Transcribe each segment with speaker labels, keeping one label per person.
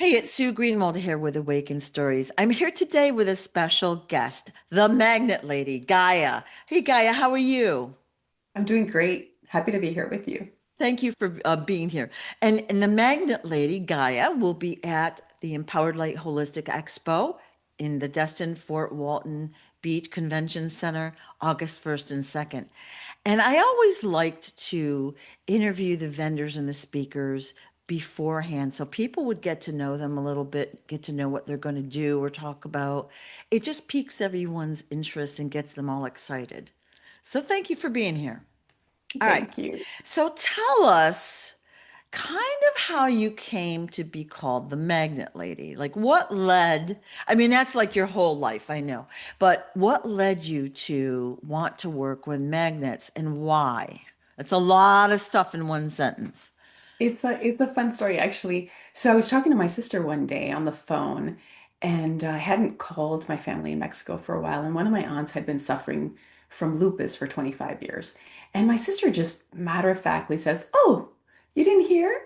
Speaker 1: Hey, it's Sue Greenwald here with Awaken Stories. I'm here today with a special guest, the Magnet Lady, Gaia. Hey, Gaia, how are you?
Speaker 2: I'm doing great. Happy to be here with you.
Speaker 1: Thank you for being here. And the Magnet Lady, Gaia, will be at the Empowered Light Holistic Expo in the Destin Fort Walton Beach Convention Center, August 1st and 2nd. And I always liked to interview the vendors and the speakers beforehand so people would get to know them a little bit, get to know what they're going to do or talk about. It just piques everyone's interest and gets them all excited. So thank you for being here. All right.
Speaker 2: Thank you.
Speaker 1: So tell us kind of how you came to be called the Magnet Lady. Like what led, I mean, that's like your whole life, I know, but what led you to want to work with magnets and why? That's a lot of stuff in one sentence.
Speaker 2: It's a fun story actually. So I was talking to my sister one day on the phone, and I hadn't called my family in Mexico for a while, and one of my aunts had been suffering from lupus for 25 years. And my sister just matter-of-factly says, "Oh, you didn't hear?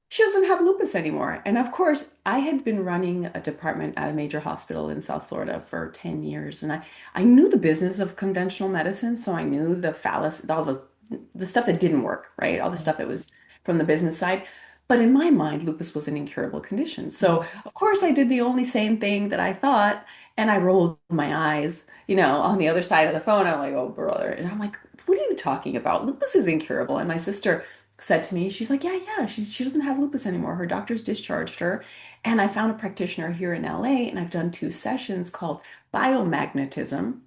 Speaker 2: She doesn't have lupus anymore." And of course, I had been running a department at a major hospital in South Florida for 10 years, and I knew the business of conventional medicine, so I knew the fallacy, all the stuff that didn't work, right? All the stuff that was from the business side. But in my mind, lupus was an incurable condition. So,
Speaker 1: Mhm.
Speaker 2: of course, I did the only sane thing that I thought, and I rolled my eyes, on the other side of the phone. I'm like, "Oh, brother." And I'm like, "What are you talking about? Lupus is incurable." And my sister said to me, she's like, "Yeah, yeah, she doesn't have lupus anymore. Her doctor's discharged her." And I found a practitioner here in LA, and I've done 2 sessions called Biomagnetism,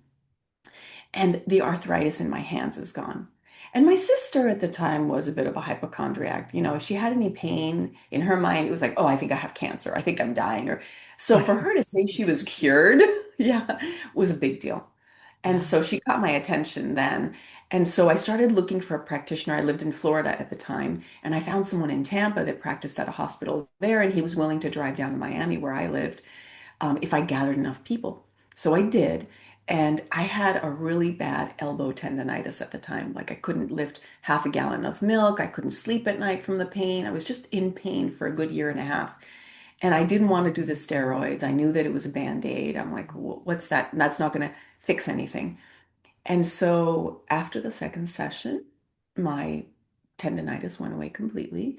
Speaker 2: and the arthritis in my hands is gone. And my sister at the time was a bit of a hypochondriac. If she had any pain in her mind, it was like, "Oh, I think I have cancer. I think I'm dying." Or so for her to say she was cured, yeah, was a big deal. And
Speaker 1: Yeah.
Speaker 2: so she caught my attention then. And so I started looking for a practitioner. I lived in Florida at the time, and I found someone in Tampa that practiced at a hospital there, and he was willing to drive down to Miami where I lived, if I gathered enough people. So I did. And I had a really bad elbow tendonitis at the time. Like I couldn't lift half a gallon of milk. I couldn't sleep at night from the pain. I was just in pain for a good year and a half. And I didn't want to do the steroids. I knew that it was a band-aid. I'm like, What's that? That's not going to fix anything." And so after the second session, my tendonitis went away completely.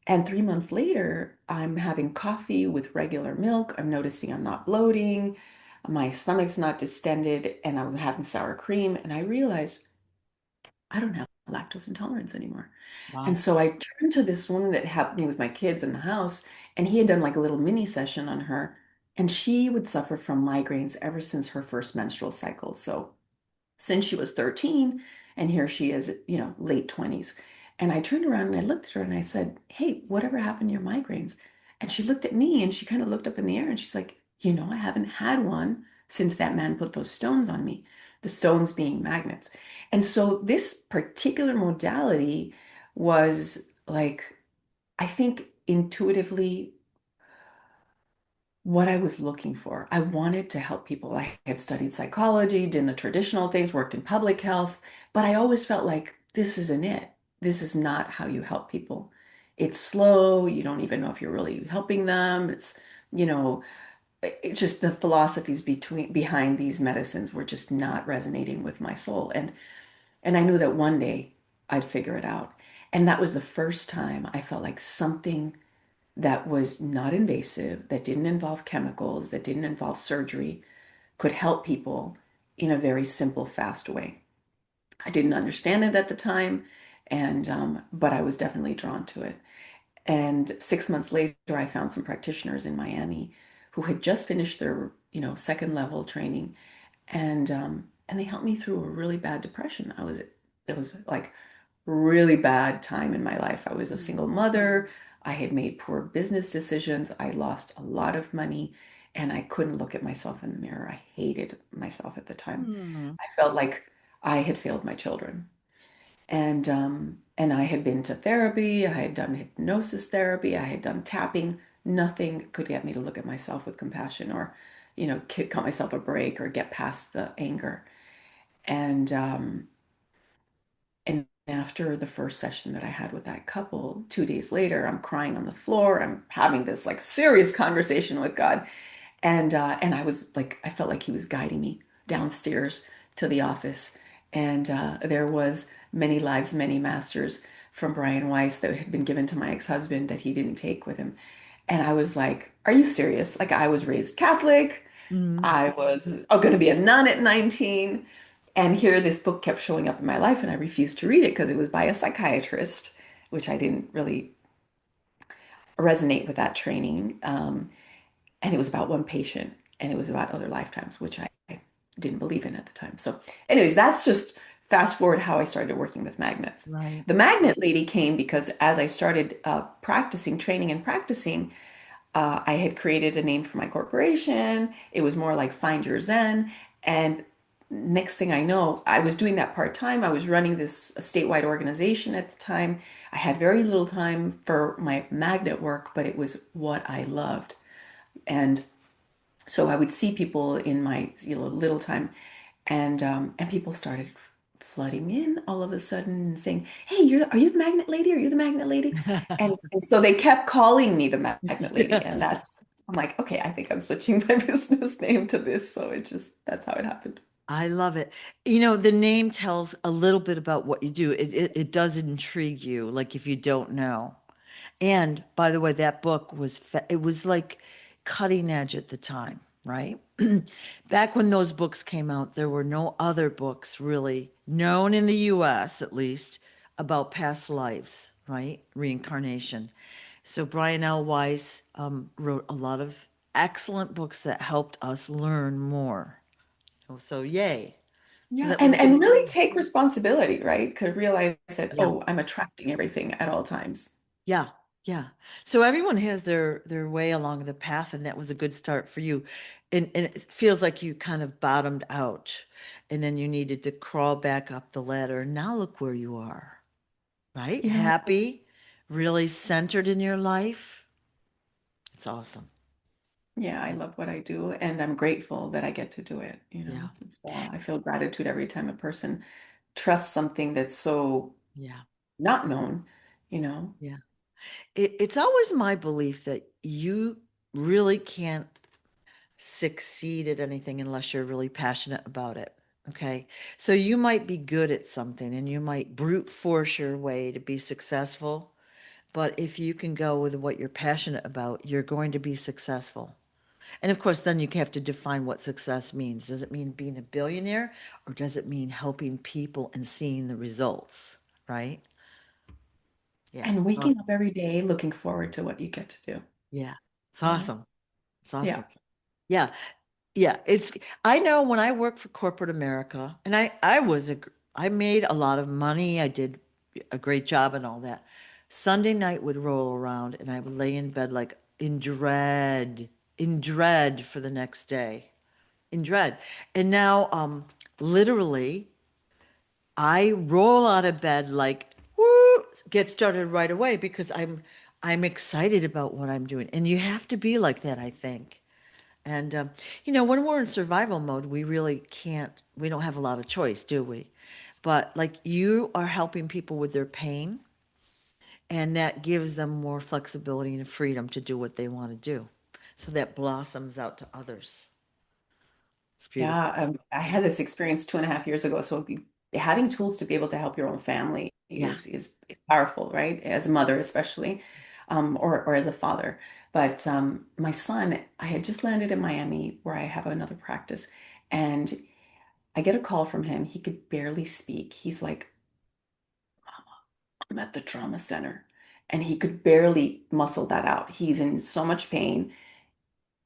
Speaker 2: And 3 months later, I'm having coffee with regular milk. I'm noticing I'm not bloating. My stomach's not distended, and I'm having sour cream. And I realized I don't have lactose intolerance anymore. And
Speaker 1: Wow.
Speaker 2: so I turned to this woman that helped me with my kids in the house, and he had done like a little mini session on her. And she would suffer from migraines ever since her first menstrual cycle. So since she was 13, and here she is, late 20s. And I turned around and I looked at her and I said, "Hey, whatever happened to your migraines?" And she looked at me and she kind of looked up in the air and she's like, "I haven't had one since that man put those stones on me," the stones being magnets. And so this particular modality was like, I think intuitively what I was looking for. I wanted to help people. I had studied psychology, did the traditional things, worked in public health, but I always felt like this isn't it. This is not how you help people. It's slow. You don't even know if you're really helping them. You know, it's just the philosophies behind these medicines were just not resonating with my soul. And I knew that one day I'd figure it out. And that was the first time I felt like something that was not invasive, that didn't involve chemicals, that didn't involve surgery, could help people in a very simple, fast way. I didn't understand it at the time, and but I was definitely drawn to it. And 6 months later, I found some practitioners in Miami who had just finished their, second level training, and they helped me through a really bad depression. It was like really bad time in my life. I was a single mother. I had made poor business decisions. I lost a lot of money, and I couldn't look at myself in the mirror. I hated myself at the time.
Speaker 1: Hmm.
Speaker 2: I felt like I had failed my children. And I had been to therapy. I had done hypnosis therapy. I had done tapping. Nothing could get me to look at myself with compassion, or, cut myself a break or get past the anger. And after the first session that I had with that couple, 2 days later, I'm crying on the floor. I'm having this like serious conversation with God. And I was like, I felt like he was guiding me downstairs to the office. And there was Many Lives, Many Masters from Brian Weiss that had been given to my ex-husband that he didn't take with him. And I was like, are you serious? Like I was raised Catholic.
Speaker 1: Mm.
Speaker 2: I was going to be a nun at 19. And here this book kept showing up in my life, and I refused to read it because it was by a psychiatrist, which I didn't really resonate with that training. And it was about one patient, and it was about other lifetimes, which I didn't believe in at the time. So, anyways, that's just fast forward how I started working with magnets.
Speaker 1: Right.
Speaker 2: The magnet lady came because as I started practicing, training and practicing, I had created a name for my corporation. It was more like Find Your Zen. And next thing I know, I was doing that part time. I was running this statewide organization at the time. I had very little time for my magnet work, but it was what I loved. And so I would see people in my little time, and people started flooding in all of a sudden and saying, "Hey, are you the magnet lady? Are you the magnet lady?" And so they kept calling me the magnet lady, and that's I'm like, okay, I think I'm switching my business name to this. So it just that's how it happened.
Speaker 1: I love it. The name tells a little bit about what you do. It does intrigue you, like if you don't know. And by the way, that book was it was like cutting edge at the time, right? Back when those books came out, there were no other books really known in the US at least about past lives, right? Reincarnation. So Brian L. Weiss wrote a lot of excellent books that helped us learn more. So yay. So
Speaker 2: Yeah,
Speaker 1: that was
Speaker 2: and
Speaker 1: a good.
Speaker 2: really take responsibility, right? Could realize that,
Speaker 1: Yeah.
Speaker 2: oh, I'm attracting everything at all times.
Speaker 1: Yeah, yeah. So everyone has their way along the path, and that was a good start for you. And it feels like you kind of bottomed out, and then you needed to crawl back up the ladder. Now look where you are, right?
Speaker 2: You know,
Speaker 1: Happy, really centered in your life. It's awesome.
Speaker 2: yeah, I love what I do, and I'm grateful that I get to do it.
Speaker 1: Yeah,
Speaker 2: I feel gratitude every time a person trusts something that's so
Speaker 1: yeah,
Speaker 2: not known, you know.
Speaker 1: yeah. It's always my belief that you really can't succeed at anything unless you're really passionate about it. Okay. So you might be good at something and you might brute force your way to be successful. But if you can go with what you're passionate about, you're going to be successful. And of course, then you have to define what success means. Does it mean being a billionaire or does it mean helping people and seeing the results? Right? Yeah.
Speaker 2: And waking
Speaker 1: Awesome.
Speaker 2: up every day looking forward to what you get to do,
Speaker 1: Yeah. It's
Speaker 2: you know.
Speaker 1: awesome. It's
Speaker 2: Yeah.
Speaker 1: awesome. Yeah. Yeah, I know when I worked for corporate America, and I made a lot of money. I did a great job and all that. Sunday night would roll around and I would lay in bed like in dread for the next day, in dread. And now, literally, I roll out of bed like, woo, get started right away because I'm excited about what I'm doing. And you have to be like that, I think. And, when we're in survival mode, we really can't, we don't have a lot of choice, do we? But like you are helping people with their pain, and that gives them more flexibility and freedom to do what they want to do. So that blossoms out to others. It's
Speaker 2: Yeah,
Speaker 1: beautiful.
Speaker 2: I had this experience 2.5 years ago. So having tools to be able to help your own family
Speaker 1: Yeah.
Speaker 2: is powerful, right? As a mother, especially, or as a father. But my son, I had just landed in Miami where I have another practice, and I get a call from him. He could barely speak. He's like, I'm at the trauma center, and he could barely muscle that out. He's in so much pain.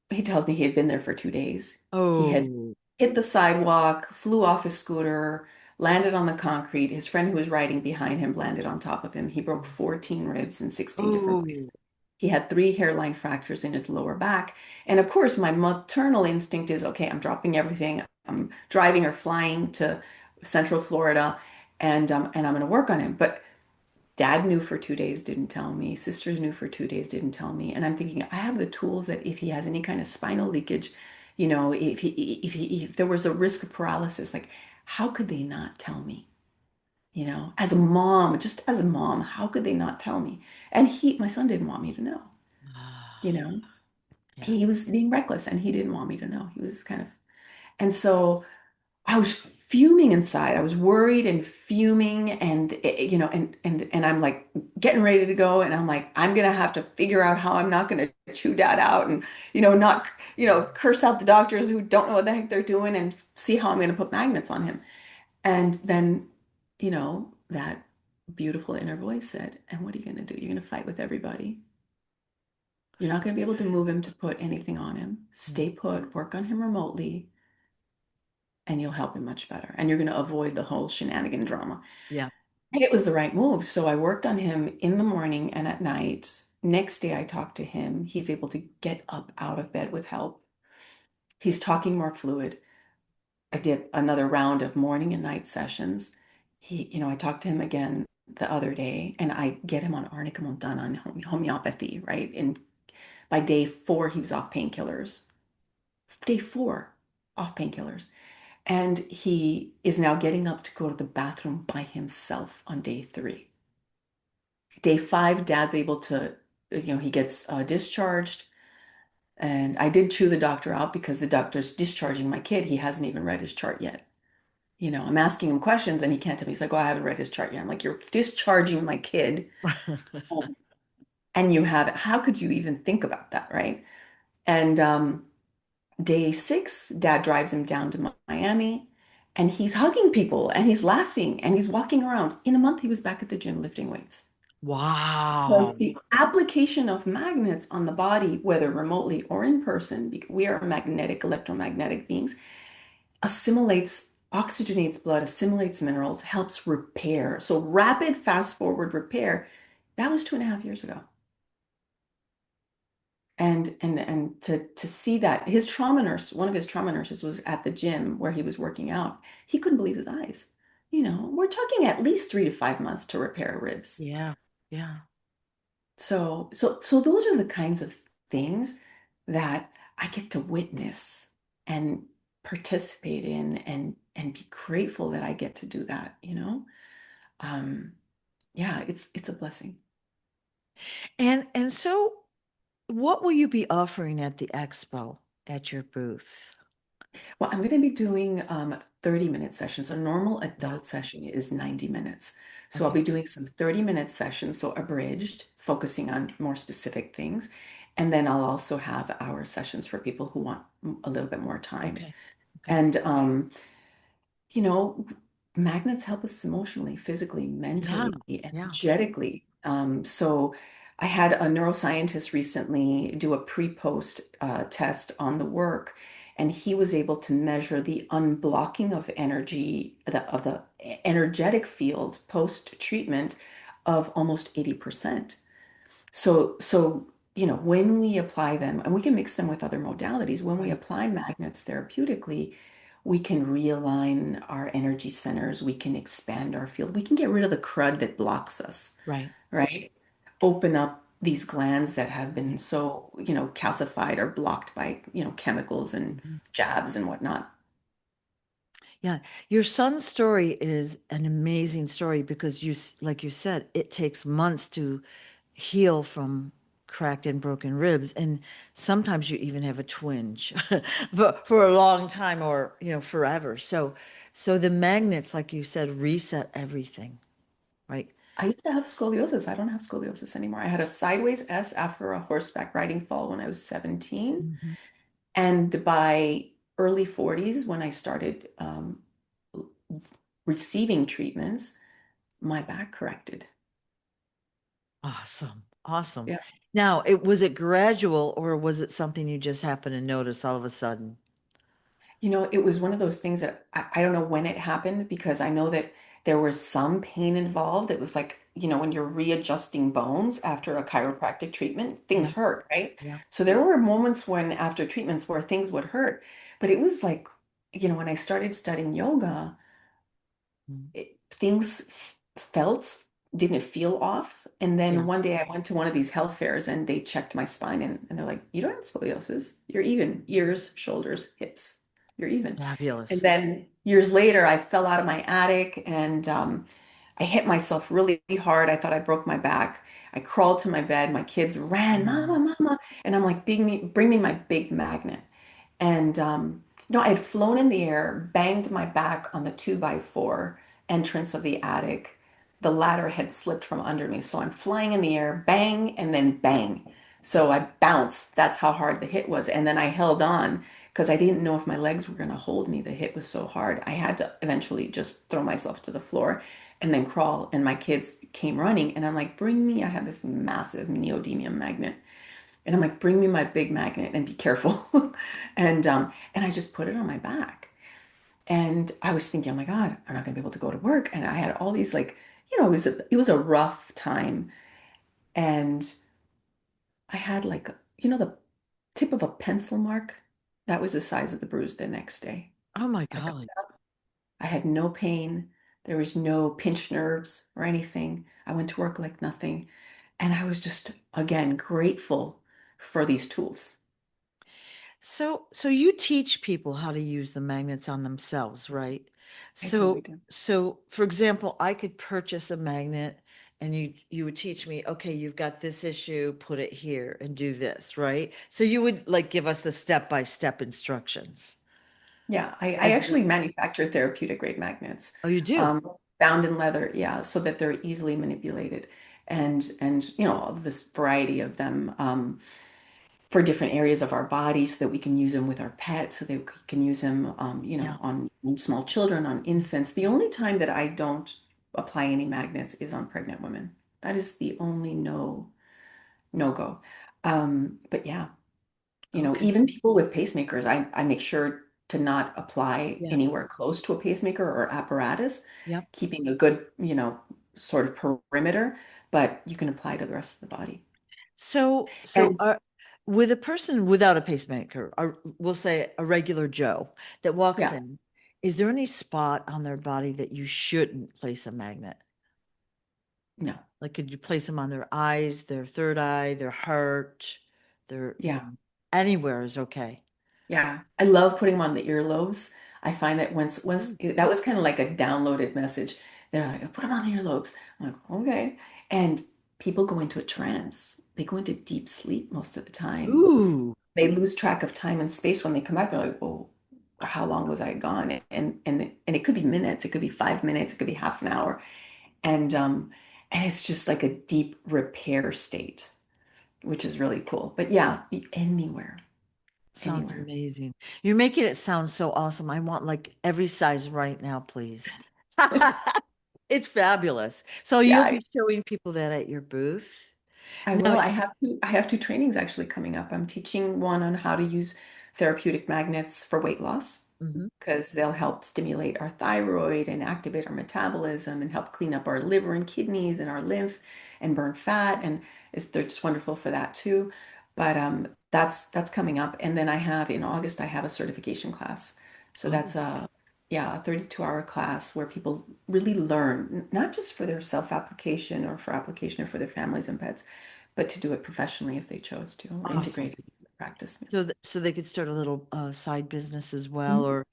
Speaker 2: He tells me he had been there for 2 days. He had
Speaker 1: Oh.
Speaker 2: hit the sidewalk, flew off his scooter, landed on the concrete. His friend who was riding behind him landed on top of him. He broke 14 ribs in 16 different places.
Speaker 1: Oh.
Speaker 2: He had 3 hairline fractures in his lower back. And of course, my maternal instinct is, okay, I'm dropping everything. I'm driving or flying to Central Florida, and I'm going to work on him. But Dad knew for 2 days, didn't tell me. Sisters knew for 2 days, didn't tell me. And I'm thinking, I have the tools that if he has any kind of spinal leakage, if there was a risk of paralysis, like how could they not tell me? as a mom, just as a mom, how could they not tell me? And my son didn't want me to know, you
Speaker 1: Ah,
Speaker 2: know.
Speaker 1: yeah.
Speaker 2: He was being reckless and he didn't want me to know. He was kind of, and so I was fuming inside. I was worried and fuming and and I'm like getting ready to go and I'm like I'm going to have to figure out how I'm not going to chew dad out and not curse out the doctors who don't know what the heck they're doing and see how I'm going to put magnets on him. And then that beautiful inner voice said, "And what are you going to do? You're going to fight with everybody. You're not going to be able to move him to put anything on him.
Speaker 1: Yeah.
Speaker 2: Stay put, work on him remotely, and you'll help him much better. And you're going to avoid the whole shenanigan drama."
Speaker 1: Yeah.
Speaker 2: And it was the right move. So I worked on him in the morning and at night. Next day, I talked to him. He's able to get up out of bed with help. He's talking more fluid. I did another round of morning and night sessions. I talked to him again the other day, and I get him on arnica montana on homeopathy, right? And by day 4, he was off painkillers. Day 4, off painkillers. And he is now getting up to go to the bathroom by himself on day 3. Day 5, dad's able to, he gets discharged. And I did chew the doctor out because the doctor's discharging my kid. He hasn't even read his chart yet. I'm asking him questions and he can't tell me. He's like, "Oh, I haven't read his chart yet." I'm like, "You're discharging my kid, and you haven't. How could you even think about that, right?" And day 6, dad drives him down to Miami and he's hugging people and he's laughing and he's walking around. In a month, he was back at the gym lifting weights.
Speaker 1: Wow.
Speaker 2: Because the application of magnets on the body, whether remotely or in person, because we are magnetic, electromagnetic beings, assimilates, oxygenates blood, assimilates minerals, helps repair. So rapid fast forward repair, that was 2.5 years ago. And to see that his trauma nurse, one of his trauma nurses was at the gym where he was working out. He couldn't believe his eyes. We're talking at least 3 to 5 months to repair ribs.
Speaker 1: Yeah. Yeah.
Speaker 2: So those are the kinds of things that I get to witness and participate in and be grateful that I get to do that. Um, yeah, it's a blessing.
Speaker 1: And so what will you be offering at the expo at your booth?
Speaker 2: Well, I'm going to be doing 30-minute sessions. A normal
Speaker 1: Yeah.
Speaker 2: adult session is 90 minutes. So I'll
Speaker 1: Okay.
Speaker 2: be doing some 30-minute sessions, so abridged, focusing on more specific things. And then I'll also have hour sessions for people who want a little bit more time.
Speaker 1: Okay. Okay.
Speaker 2: And you know, magnets help us emotionally, physically,
Speaker 1: Yeah.
Speaker 2: mentally,
Speaker 1: Yeah.
Speaker 2: energetically. So I had a neuroscientist recently do a pre-post test on the work, and he was able to measure the unblocking of energy, of the energetic field post-treatment of almost 80%. So, when we apply them, and we can mix them with other modalities, when we
Speaker 1: Right.
Speaker 2: apply magnets therapeutically, we can realign our energy centers, we can expand our field, we can get rid of the crud that blocks us,
Speaker 1: Right.
Speaker 2: right? Open up these glands that have been
Speaker 1: Right.
Speaker 2: so, calcified or blocked by, chemicals and
Speaker 1: Mhm.
Speaker 2: jabs and whatnot.
Speaker 1: Yeah. Your son's story is an amazing story because like you said, it takes months to heal from cracked and broken ribs. And sometimes you even have a twinge for a long time or, forever. So the magnets, like you said, reset everything, right?
Speaker 2: I used to have scoliosis. I don't have scoliosis anymore. I had a sideways S after a horseback riding fall when I was 17.
Speaker 1: Mhm.
Speaker 2: And by early 40s, when I started receiving treatments, my back corrected.
Speaker 1: Awesome. Awesome.
Speaker 2: Yeah.
Speaker 1: Now, was it gradual or was it something you just happened to notice all of a sudden?
Speaker 2: It was one of those things that I don't know when it happened because I know that there was some pain involved. It was like, when you're readjusting bones after a chiropractic treatment, things
Speaker 1: Yeah.
Speaker 2: hurt, right?
Speaker 1: Yeah.
Speaker 2: So there were moments when after treatments where things would hurt, but it was like, when I started studying yoga,
Speaker 1: Mm.
Speaker 2: things didn't feel off. And then
Speaker 1: Yeah.
Speaker 2: one day I went to one of these health fairs and they checked my spine and they're like, "You don't have scoliosis. You're even. Ears, shoulders, hips. You're even." And
Speaker 1: Fabulous.
Speaker 2: then years later, I fell out of my attic and I hit myself really hard. I thought I broke my back. I crawled to my bed. My kids ran,
Speaker 1: Mm.
Speaker 2: Mama, Mama. And I'm like, bring me my big magnet. And, I had flown in the air, banged my back on the 2x4 entrance of the attic. The ladder had slipped from under me. So I'm flying in the air, bang, and then bang. So I bounced. That's how hard the hit was. And then I held on because I didn't know if my legs were going to hold me. The hit was so hard. I had to eventually just throw myself to the floor and then crawl. And my kids came running. And I'm like, bring me, I have this massive neodymium magnet. And I'm like, bring me my big magnet and be careful. And I just put it on my back. And I was thinking, oh my God, I'm not gonna be able to go to work. And I had all these like, it was a rough time. And I had like, the tip of a pencil mark. That was the size of the bruise the next day.
Speaker 1: Oh my
Speaker 2: I got
Speaker 1: golly.
Speaker 2: up. I had no pain. There was no pinched nerves or anything. I went to work like nothing. And I was just, again, grateful for these tools.
Speaker 1: So you teach people how to use the magnets on themselves, right?
Speaker 2: I totally
Speaker 1: So
Speaker 2: do.
Speaker 1: so for example, I could purchase a magnet and you would teach me, okay, you've got this issue, put it here and do this, right? So you would like give us the step-by-step instructions
Speaker 2: Yeah, I
Speaker 1: as
Speaker 2: actually manufacture therapeutic grade magnets,
Speaker 1: oh, you do.
Speaker 2: um, bound in leather, yeah, so that they're easily manipulated, and this variety of them for different areas of our body, so that we can use them with our pets, so that we can use them,
Speaker 1: Yeah.
Speaker 2: on small children, on infants. The only time that I don't apply any magnets is on pregnant women. That is the only no go. But yeah.
Speaker 1: Okay.
Speaker 2: Even people with pacemakers, I make sure to not apply
Speaker 1: Yeah.
Speaker 2: anywhere close to a pacemaker or apparatus,
Speaker 1: Yep.
Speaker 2: keeping a good, sort of perimeter, but you can apply to the rest of the body.
Speaker 1: So
Speaker 2: And
Speaker 1: with a person without a pacemaker, or we'll say a regular Joe that walks
Speaker 2: yeah,
Speaker 1: in, is there any spot on their body that you shouldn't place a magnet?
Speaker 2: no,
Speaker 1: Like, could you place them on their eyes, their third eye, their heart, their,
Speaker 2: yeah,
Speaker 1: anywhere is okay.
Speaker 2: yeah. I love putting them on the earlobes. I find that once
Speaker 1: Mm.
Speaker 2: that was kind of like a downloaded message. They're like, put them on the earlobes. I'm like, okay. And people go into a trance. They go into deep sleep most of the time.
Speaker 1: Ooh,
Speaker 2: They lose track of time and space when they come back. They're like, "Oh, how long was I gone?" And it could be minutes, it could be 5 minutes, it could be half an hour, and it's just like a deep repair state, which is really cool. But yeah, anywhere,
Speaker 1: sounds
Speaker 2: anywhere.
Speaker 1: amazing. You're making it sound so awesome. I want like every size right now, please. It's fabulous. So
Speaker 2: Yeah,
Speaker 1: you'll be showing people that at your booth.
Speaker 2: I
Speaker 1: Now,
Speaker 2: will. I have two trainings actually coming up. I'm teaching one on how to use therapeutic magnets for weight loss,
Speaker 1: mhm.
Speaker 2: because they'll help stimulate our thyroid and activate our metabolism and help clean up our liver and kidneys and our lymph and burn fat. And they're just wonderful for that too. But that's coming up. And then I have in August, I have a certification class. So
Speaker 1: Oh,
Speaker 2: that's a 32-hour class where people really learn, not just for their self-application or for application or for their families and pets, but to do it professionally if they chose to, or
Speaker 1: awesome.
Speaker 2: integrate it into the practice. Yeah.
Speaker 1: So they could start a little side business as well,
Speaker 2: Mhm.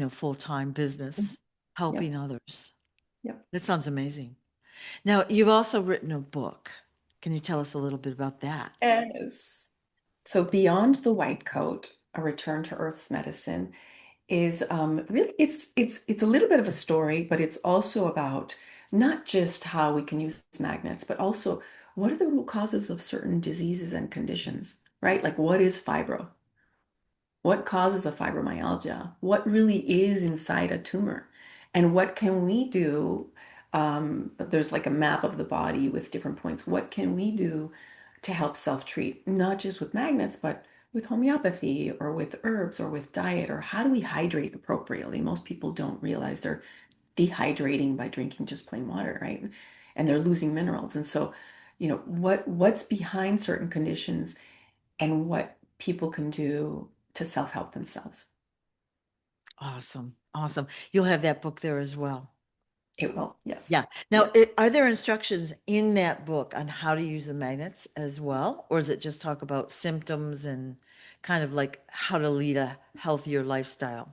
Speaker 1: or full-time
Speaker 2: Mhm.
Speaker 1: business
Speaker 2: Yep.
Speaker 1: helping others.
Speaker 2: Yep.
Speaker 1: That sounds amazing. Now, you've also written a book. Can you tell us a little bit about that?
Speaker 2: Yes. So beyond the white coat, a return to Earth's medicine is really it's a little bit of a story, but it's also about not just how we can use magnets, but also what are the root causes of certain diseases and conditions, right? Like what is fibro? What causes a fibromyalgia? What really is inside a tumor? And what can we do? There's like a map of the body with different points. What can we do to help self-treat, not just with magnets, but with homeopathy or with herbs or with diet? Or how do we hydrate appropriately? Most people don't realize they're dehydrating by drinking just plain water, right? And they're losing minerals. And so, what's behind certain conditions and what people can do to self-help themselves.
Speaker 1: Awesome. Awesome. You'll have that book there as well.
Speaker 2: It will, yes.
Speaker 1: Yeah. Now,
Speaker 2: Yeah.
Speaker 1: are there instructions in that book on how to use the magnets as well? Or is it just talk about symptoms and kind of like how to lead a healthier lifestyle?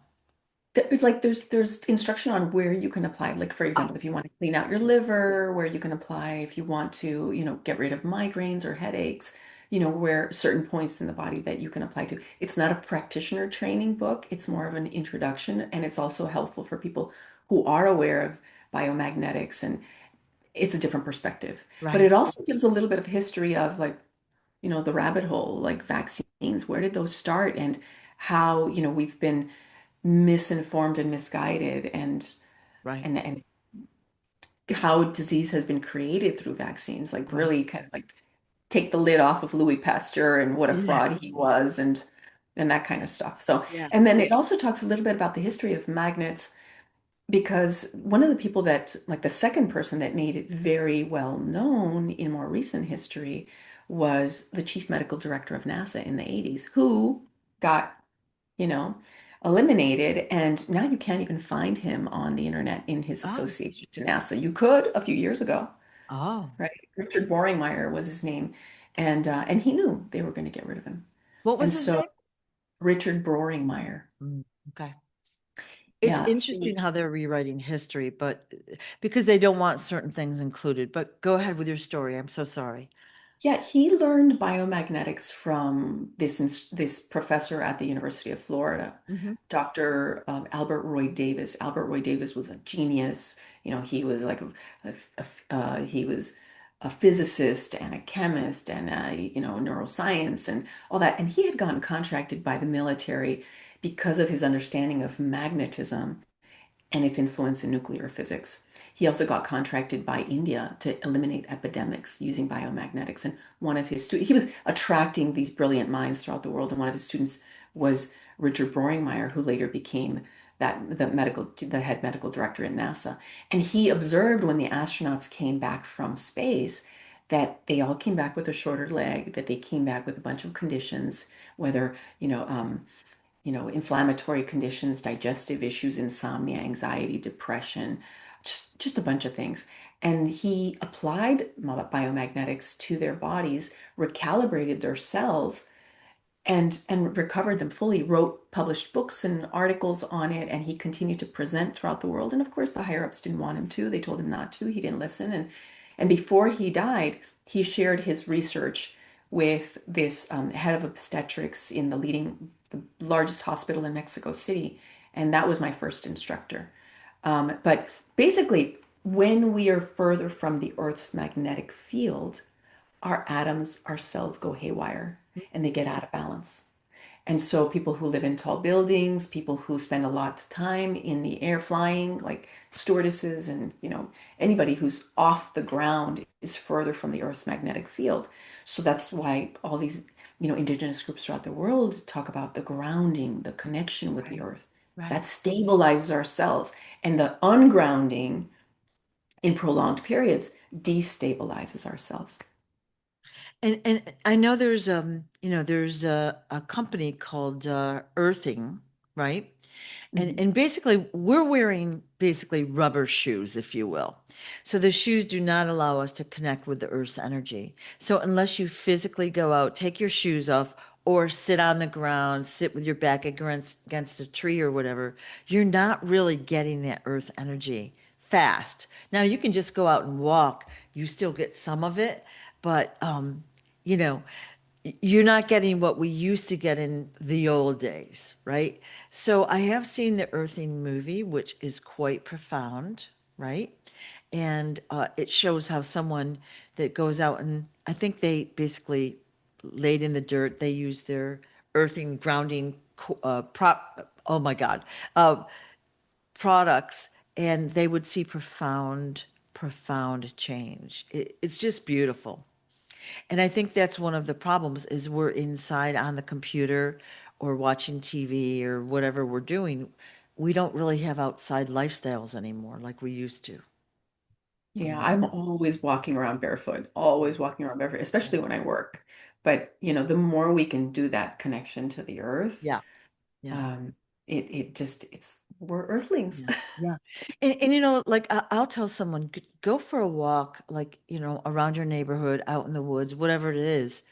Speaker 2: It's like there's instruction on where you can apply. Like for
Speaker 1: Oh,
Speaker 2: example, if you want to clean out your liver, where you can apply. If you want to, get rid of migraines or headaches, where certain points in the body that you can apply to. It's not a practitioner training book. It's more of an introduction, and it's also helpful for people who are aware of biomagnetics, and it's a different perspective. But it
Speaker 1: right,
Speaker 2: also gives a little bit of history of like, the rabbit hole, like vaccines. Where did those start, and how, we've been misinformed and misguided, and
Speaker 1: right,
Speaker 2: and how disease has been created through vaccines, like
Speaker 1: right.
Speaker 2: really kind of like take the lid off of Louis Pasteur and what a
Speaker 1: Yeah,
Speaker 2: fraud he was, and that kind of stuff. So,
Speaker 1: yeah.
Speaker 2: and then it also talks a little bit about the history of magnets, because one of the people that, like the second person that made it very well known in more recent history, was the chief medical director of NASA in the 80s, who got, you know, eliminated. And now you can't even find him on the internet in his
Speaker 1: Oh,
Speaker 2: association to NASA. You could a few years ago,
Speaker 1: oh.
Speaker 2: right? Richard Boringmeyer was his name. And he knew they were going to get rid of him.
Speaker 1: What was
Speaker 2: And
Speaker 1: his
Speaker 2: so
Speaker 1: name?
Speaker 2: Richard Boringmeyer,
Speaker 1: Mm, okay. It's
Speaker 2: yeah,
Speaker 1: interesting how they're rewriting history, but because they don't want certain things included. But go ahead with your story. I'm so sorry.
Speaker 2: yeah, he learned biomagnetics from this professor at the University of Florida,
Speaker 1: Hmm.
Speaker 2: Dr. Albert Roy Davis. Albert Roy Davis was a genius. He was like he was a physicist and a chemist and neuroscience and all that. And he had gotten contracted by the military because of his understanding of magnetism and its influence in nuclear physics. He also got contracted by India to eliminate epidemics using biomagnetics. And one of his students, he was attracting these brilliant minds throughout the world. And one of his students was Richard Boringmeyer, who later became the head medical director at NASA. And he observed when the astronauts came back from space that they all came back with a shorter leg, that they came back with a bunch of conditions, whether, inflammatory conditions, digestive issues, insomnia, anxiety, depression, just a bunch of things. And he applied biomagnetics to their bodies, recalibrated their cells, and recovered them fully, wrote published books and articles on it, and he continued to present throughout the world. And of course, the higher ups didn't want him to. They told him not to. He didn't listen. And before he died, he shared his research with this head of obstetrics in the largest hospital in Mexico City. And that was my first instructor. But basically, when we are further from the Earth's magnetic field, our atoms, our cells go haywire and they get out of balance. And so people who live in tall buildings, people who spend a lot of time in the air flying, like stewardesses and, anybody who's off the ground is further from the Earth's magnetic field. So that's why all these, indigenous groups throughout the world talk about the grounding, the connection with the
Speaker 1: Right,
Speaker 2: earth. That
Speaker 1: right.
Speaker 2: stabilizes our cells. And the ungrounding in prolonged periods destabilizes our cells.
Speaker 1: And I know there's a company called Earthing, right?
Speaker 2: Mhm.
Speaker 1: And basically we're wearing basically rubber shoes, if you will. So the shoes do not allow us to connect with the earth's energy. So unless you physically go out, take your shoes off, or sit on the ground, sit with your back against a tree or whatever, you're not really getting that earth energy fast. Now you can just go out and walk, you still get some of it, but you know, you're not getting what we used to get in the old days, right? So I have seen the Earthing movie, which is quite profound, right? And it shows how someone that goes out, and I think they basically laid in the dirt, they use their earthing grounding prop, oh my God, uh, products, and they would see profound change. It's just beautiful. And I think that's one of the problems is we're inside on the computer or watching TV or whatever we're doing. We don't really have outside lifestyles anymore like we used to, you
Speaker 2: Yeah,
Speaker 1: know?
Speaker 2: I'm always walking around barefoot, always walking around barefoot,
Speaker 1: Yeah.
Speaker 2: especially when I work. But, the more we can do that connection to the earth,
Speaker 1: Yeah. Yeah.
Speaker 2: um, we're earthlings.
Speaker 1: Yeah. Yeah. And like I'll tell someone, Go for a walk, like, around your neighborhood, out in the woods, whatever it is.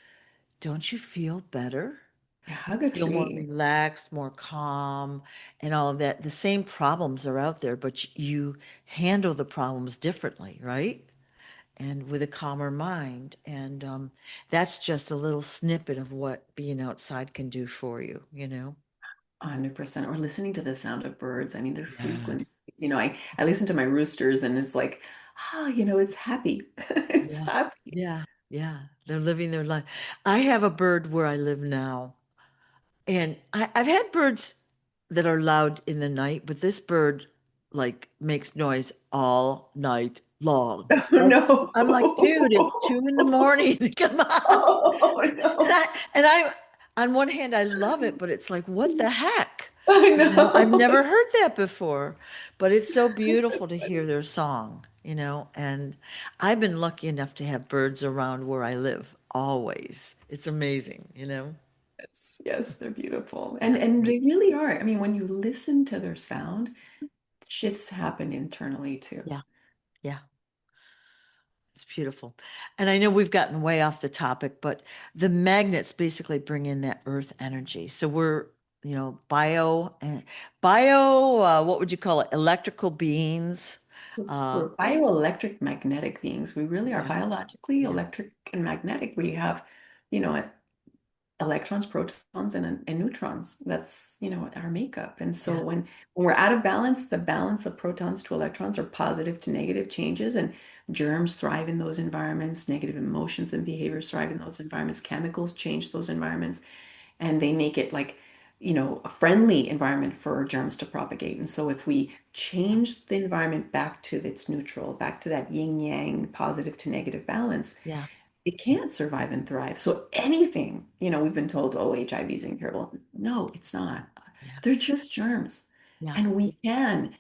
Speaker 1: Don't you feel better?"
Speaker 2: Yeah, hug a
Speaker 1: Feel more
Speaker 2: tree.
Speaker 1: relaxed, more calm, and all of that. The same problems are out there, but you handle the problems differently, right? And with a calmer mind. And that's just a little snippet of what being outside can do for you, you know?
Speaker 2: 100%. Or listening to the sound of birds. I mean, their
Speaker 1: Yes.
Speaker 2: frequencies. I listen to my roosters and it's like, it's happy. It's
Speaker 1: Yeah.
Speaker 2: happy.
Speaker 1: Yeah. Yeah. They're living their life. I have a bird where I live now. And I've had birds that are loud in the night, but this bird like makes noise all night long.
Speaker 2: Oh
Speaker 1: Like, I'm like, dude, it's
Speaker 2: no.
Speaker 1: 2 in the morning. Come on.
Speaker 2: Oh
Speaker 1: And
Speaker 2: no.
Speaker 1: I, on one hand, I love it, but it's like, what the heck?
Speaker 2: I
Speaker 1: You know, I've
Speaker 2: know.
Speaker 1: never heard that before, but it's so beautiful to hear their song, you know, and I've been lucky enough to have birds around where I live always. It's amazing, you know?
Speaker 2: Yes, yes, they're beautiful.
Speaker 1: Yeah.
Speaker 2: And they really are. I mean, when you listen to their sound, shifts happen internally too.
Speaker 1: Yeah. Yeah. It's beautiful. And I know we've gotten way off the topic, but the magnets basically bring in that earth energy. So we're, you know, what would you call it? Electrical beings. Uh,
Speaker 2: We're bioelectric magnetic beings. We really are
Speaker 1: yeah,
Speaker 2: biologically
Speaker 1: yeah,
Speaker 2: electric and magnetic. We have, you know, electrons, protons, and neutrons. That's, our makeup. And so
Speaker 1: yeah,
Speaker 2: when we're out of balance, the balance of protons to electrons or positive to negative changes, and germs thrive in those environments, negative emotions and behaviors thrive in those environments, chemicals change those environments, and they make it like, a friendly environment for germs to propagate. And so if we
Speaker 1: yeah,
Speaker 2: change the environment back to its neutral, back to that yin yang, positive to negative balance,
Speaker 1: yeah,
Speaker 2: it can't survive and thrive. So anything, we've been told, oh, HIV is incurable. No, it's not.
Speaker 1: yeah,
Speaker 2: They're just germs.
Speaker 1: yeah,
Speaker 2: And we can,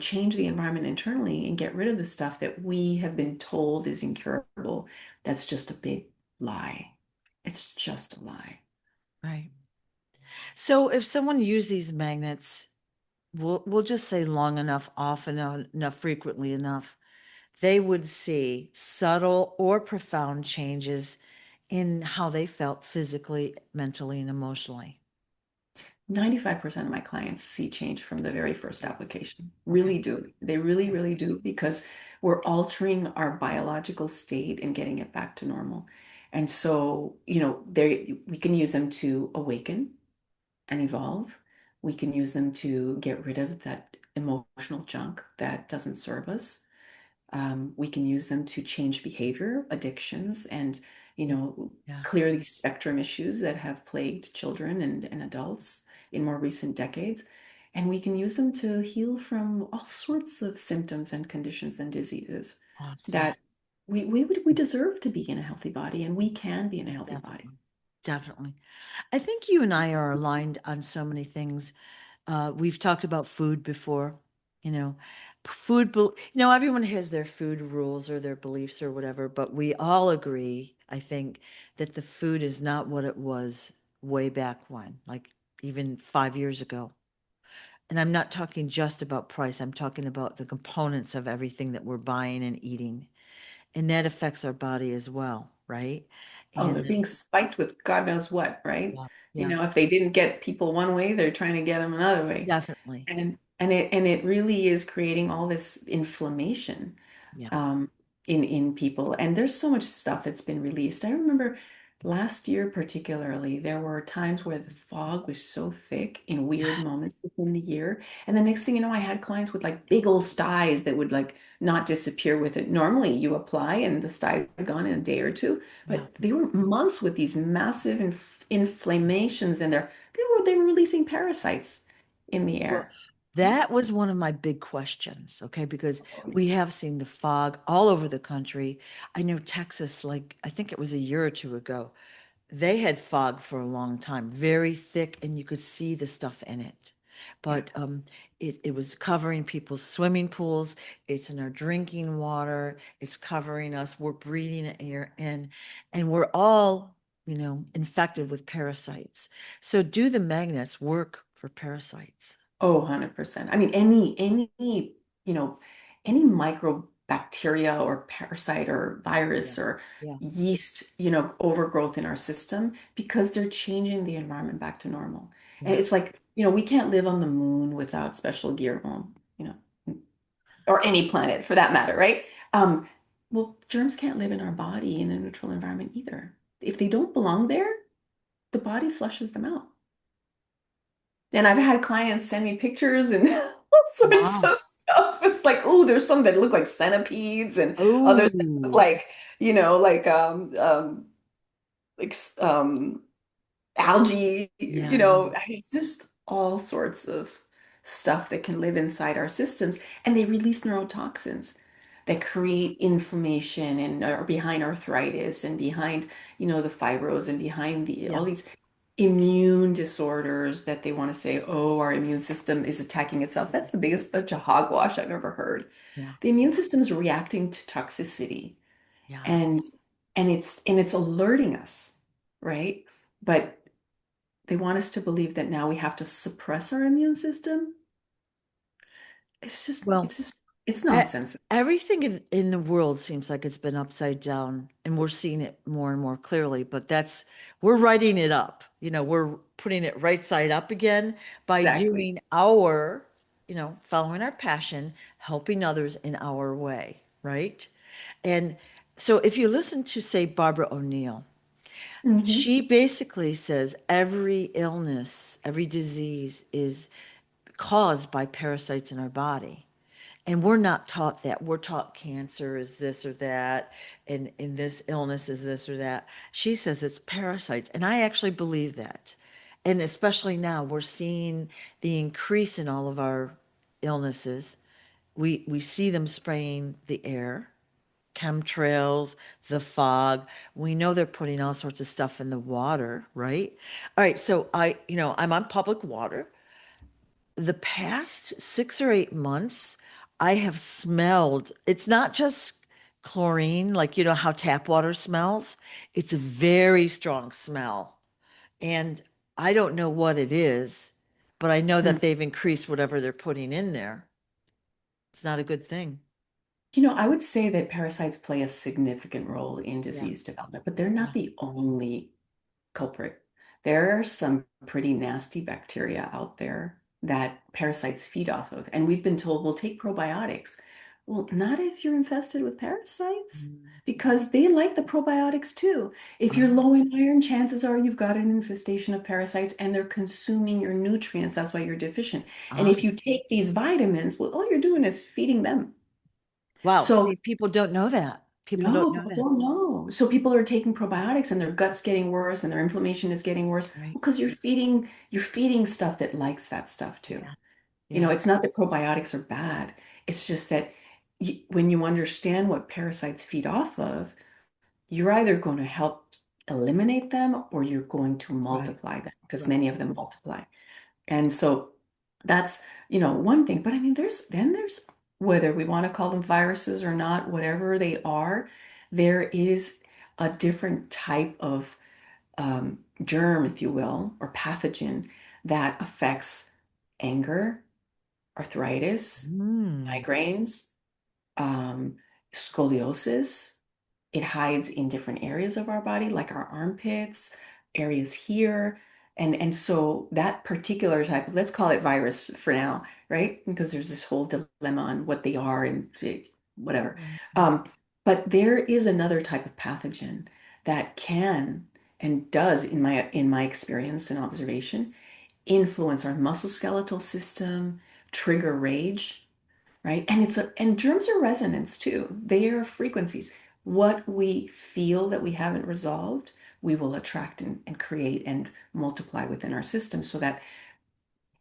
Speaker 2: change the environment internally and get rid of the stuff that we have been told is incurable. That's just a big lie. It's just a lie.
Speaker 1: right. So if someone uses these magnets, we'll just say long enough, often enough, frequently enough, they would see subtle or profound changes in how they felt physically, mentally, and emotionally.
Speaker 2: 95% of my clients see change from the very first
Speaker 1: Okay.
Speaker 2: application.
Speaker 1: Okay.
Speaker 2: Really do. They really,
Speaker 1: Okay.
Speaker 2: really do because we're altering our biological state and getting it back to normal. And so, we can use them to awaken and evolve. We can use them to get rid of that emotional junk that doesn't serve us. We can use them to change behavior, addictions, and
Speaker 1: Yeah. Yeah.
Speaker 2: clear these spectrum issues that have plagued children and adults in more recent decades. And we can use them to heal from all sorts of symptoms and conditions and diseases
Speaker 1: Awesome.
Speaker 2: that we deserve to be in a healthy body, and we can be in a healthy body.
Speaker 1: Definitely. Definitely. I think you and I are aligned on so many things. We've talked about food before, you know, everyone has their food rules or their beliefs or whatever, but we all agree, I think, that the food is not what it was way back when, like even 5 years ago. And I'm not talking just about price, I'm talking about the components of everything that we're buying and eating. And that affects our body as well, right?
Speaker 2: Oh, they're
Speaker 1: And
Speaker 2: being spiked with God knows what, right?
Speaker 1: yeah, yeah,
Speaker 2: If they didn't get people one way, they're trying to get them another way.
Speaker 1: definitely.
Speaker 2: And it really is creating all this inflammation
Speaker 1: Yeah.
Speaker 2: um, in people. And there's so much stuff that's been released. I remember last year, particularly, there were times where the fog was so thick in weird
Speaker 1: Yes.
Speaker 2: moments within the year. And the next thing you know, I had clients with like big old styes that would like not disappear with it. Normally, you apply and the stye is gone in a day or two,
Speaker 1: Yeah.
Speaker 2: but they were months with these massive inflammations, and they were releasing parasites in the
Speaker 1: Well,
Speaker 2: air.
Speaker 1: that was one of my big questions, okay? Because we have seen the fog all over the country. I know Texas, like, I think it was a year or two ago, they had fog for a long time, very thick, and you could see the stuff in it.
Speaker 2: Yeah.
Speaker 1: But it was covering people's swimming pools. It's in our drinking water. It's covering us. We're breathing air in, and we're all, infected with parasites. So do the magnets work for parasites?
Speaker 2: Oh, 100%. I mean, you know, any microbe bacteria or parasite or
Speaker 1: Yeah.
Speaker 2: virus or
Speaker 1: Yeah.
Speaker 2: yeast, overgrowth in our system because they're changing the environment back to normal. And
Speaker 1: Yeah.
Speaker 2: it's like, we can't live on the moon without special gear, well, or any planet for that matter, right? Um, well, germs can't live in our body in a neutral environment either. If they don't belong there, the body flushes them out. And I've had clients send me pictures and all sorts
Speaker 1: Wow.
Speaker 2: of stuff. It's like, oh, there's some that look like centipedes and others that look
Speaker 1: Oh,
Speaker 2: like, like algae,
Speaker 1: yeah.
Speaker 2: it's just all sorts of stuff that can live inside our systems. And they release neurotoxins that create inflammation and are behind arthritis and behind, the fibros and behind the
Speaker 1: Yeah.
Speaker 2: all these immune disorders that they want to say, oh, our immune system is attacking itself. That's the biggest bunch of hogwash I've ever heard.
Speaker 1: Yeah.
Speaker 2: The immune system is reacting to toxicity
Speaker 1: Yeah.
Speaker 2: and it's alerting us, right? But they want us to believe that now we have to suppress our immune system. It's just,
Speaker 1: Well,
Speaker 2: it's just, it's
Speaker 1: e-
Speaker 2: nonsense.
Speaker 1: everything in the world seems like it's been upside down, and we're seeing it more and more clearly, but we're writing it up. We're putting it right side up again by
Speaker 2: Exactly.
Speaker 1: doing following our passion, helping others in our way, right? And so if you listen to, say, Barbara O'Neill,
Speaker 2: Hmm.
Speaker 1: she basically says every illness, every disease is caused by parasites in our body. And we're not taught that. We're taught cancer is this or that, and this illness is this or that. She says it's parasites. And I actually believe that. And especially now, we're seeing the increase in all of our illnesses. We see them spraying the air, chemtrails, the fog. We know they're putting all sorts of stuff in the water, right? All right, so I'm on public water. The past 6 or 8 months, I have smelled, it's not just chlorine, like how tap water smells. It's a very strong smell. And I don't know what it is, but I know that they've increased whatever they're putting in there. It's not a good thing.
Speaker 2: I would say that parasites play a significant role in
Speaker 1: Yeah.
Speaker 2: disease development, but they're not
Speaker 1: Yeah.
Speaker 2: the only culprit. There are some pretty nasty bacteria out there that parasites feed off of. And we've been told, well, take probiotics. Well, not if you're infested with parasites,
Speaker 1: Mm.
Speaker 2: because they like the probiotics too. If you're
Speaker 1: Oh,
Speaker 2: low in iron, chances are you've got an infestation of parasites and they're consuming your nutrients. That's why you're deficient. And
Speaker 1: oh.
Speaker 2: if you take these vitamins, well, all you're doing is feeding them.
Speaker 1: Wow.
Speaker 2: So
Speaker 1: See, people don't know that. People
Speaker 2: no,
Speaker 1: don't know
Speaker 2: people
Speaker 1: that.
Speaker 2: don't know. So people are taking probiotics and their gut's getting worse and their inflammation is getting worse
Speaker 1: Right.
Speaker 2: because you're feeding stuff that likes that stuff too.
Speaker 1: Yeah. Yeah.
Speaker 2: It's not that probiotics are bad. It's just that when you understand what parasites feed off of, you're either going to help eliminate them or you're going to
Speaker 1: Right.
Speaker 2: multiply them because
Speaker 1: Right.
Speaker 2: many of them multiply. And so that's, one thing. But I mean, there's whether we want to call them viruses or not, whatever they are, there is a different type of germ, if you will, or pathogen that affects anger, arthritis,
Speaker 1: Mm.
Speaker 2: migraines, um, scoliosis. It hides in different areas of our body, like our armpits, areas here. And so that particular type of, let's call it virus for now, right? Because there's this whole dilemma on what they are and whatever.
Speaker 1: Right. Right.
Speaker 2: Um, but there is another type of pathogen that can and does, in my experience and observation, influence our musculoskeletal system, trigger rage, right? And germs are resonance too. They are frequencies. What we feel that we haven't resolved, we will attract and create and multiply within our system so that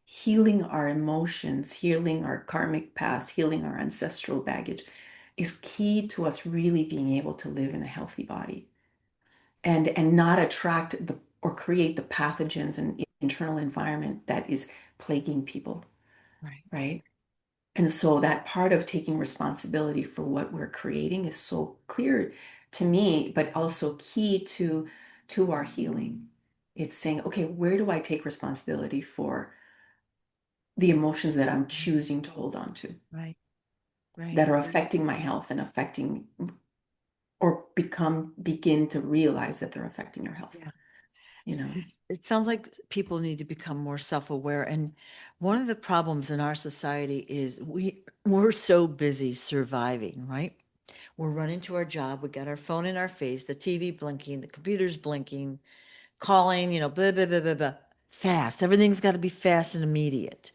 Speaker 2: healing our emotions, healing our karmic past, healing our ancestral baggage is key to us really being able to live in a healthy body and not attract the or create the pathogens and internal environment that is plaguing people,
Speaker 1: Right.
Speaker 2: right? And so that part of taking responsibility for what we're creating is so clear to me, but also key to our healing. It's saying, okay, where do I take responsibility for the emotions that I'm choosing to hold on to?
Speaker 1: Right. Right.
Speaker 2: that are affecting my health and affecting or begin to realize that they're affecting your health,
Speaker 1: Yeah.
Speaker 2: you know?
Speaker 1: It sounds like people need to become more self-aware. And one of the problems in our society is we're so busy surviving, right? We're running to our job, we got our phone in our face, the TV blinking, the computer's blinking, calling, blah, blah, blah, blah, blah. Fast. Everything's got to be fast and immediate.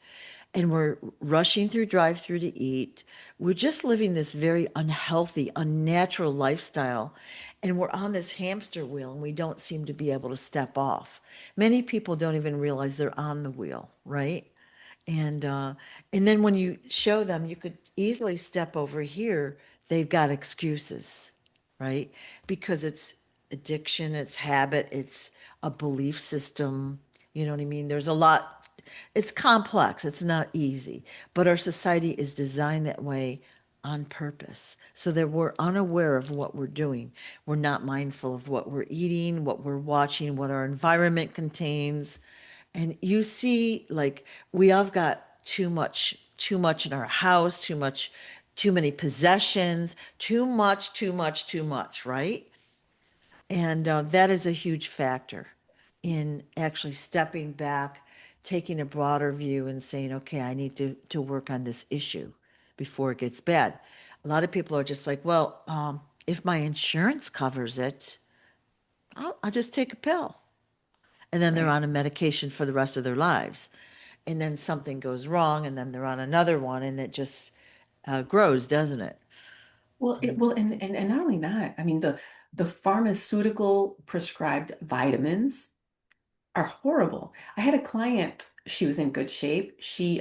Speaker 1: And we're rushing through drive-through to eat. We're just living this very unhealthy, unnatural lifestyle. And we're on this hamster wheel and we don't seem to be able to step off. Many people don't even realize they're on the wheel, right? And uh, and then when you show them, you could easily step over here. They've got excuses, right? Because it's addiction, it's habit, it's a belief system. You know what I mean? There's a lot. It's complex. It's not easy, but our society is designed that way on purpose so that we're unaware of what we're doing. We're not mindful of what we're eating, what we're watching, what our environment contains. And you see, like, we all got too much in our house, too many possessions, too much, right? And that is a huge factor in actually stepping back, taking a broader view and saying, okay, I need to work on this issue before it gets bad. A lot of people are just like, well, if my insurance covers it, I'll just take a pill. And then they're
Speaker 2: Right.
Speaker 1: on a medication for the rest of their lives. And then something goes wrong, and then they're on another one, and it just grows, doesn't it?
Speaker 2: And not only that, I mean, the pharmaceutical prescribed vitamins are horrible. I had a client, she was in good shape. She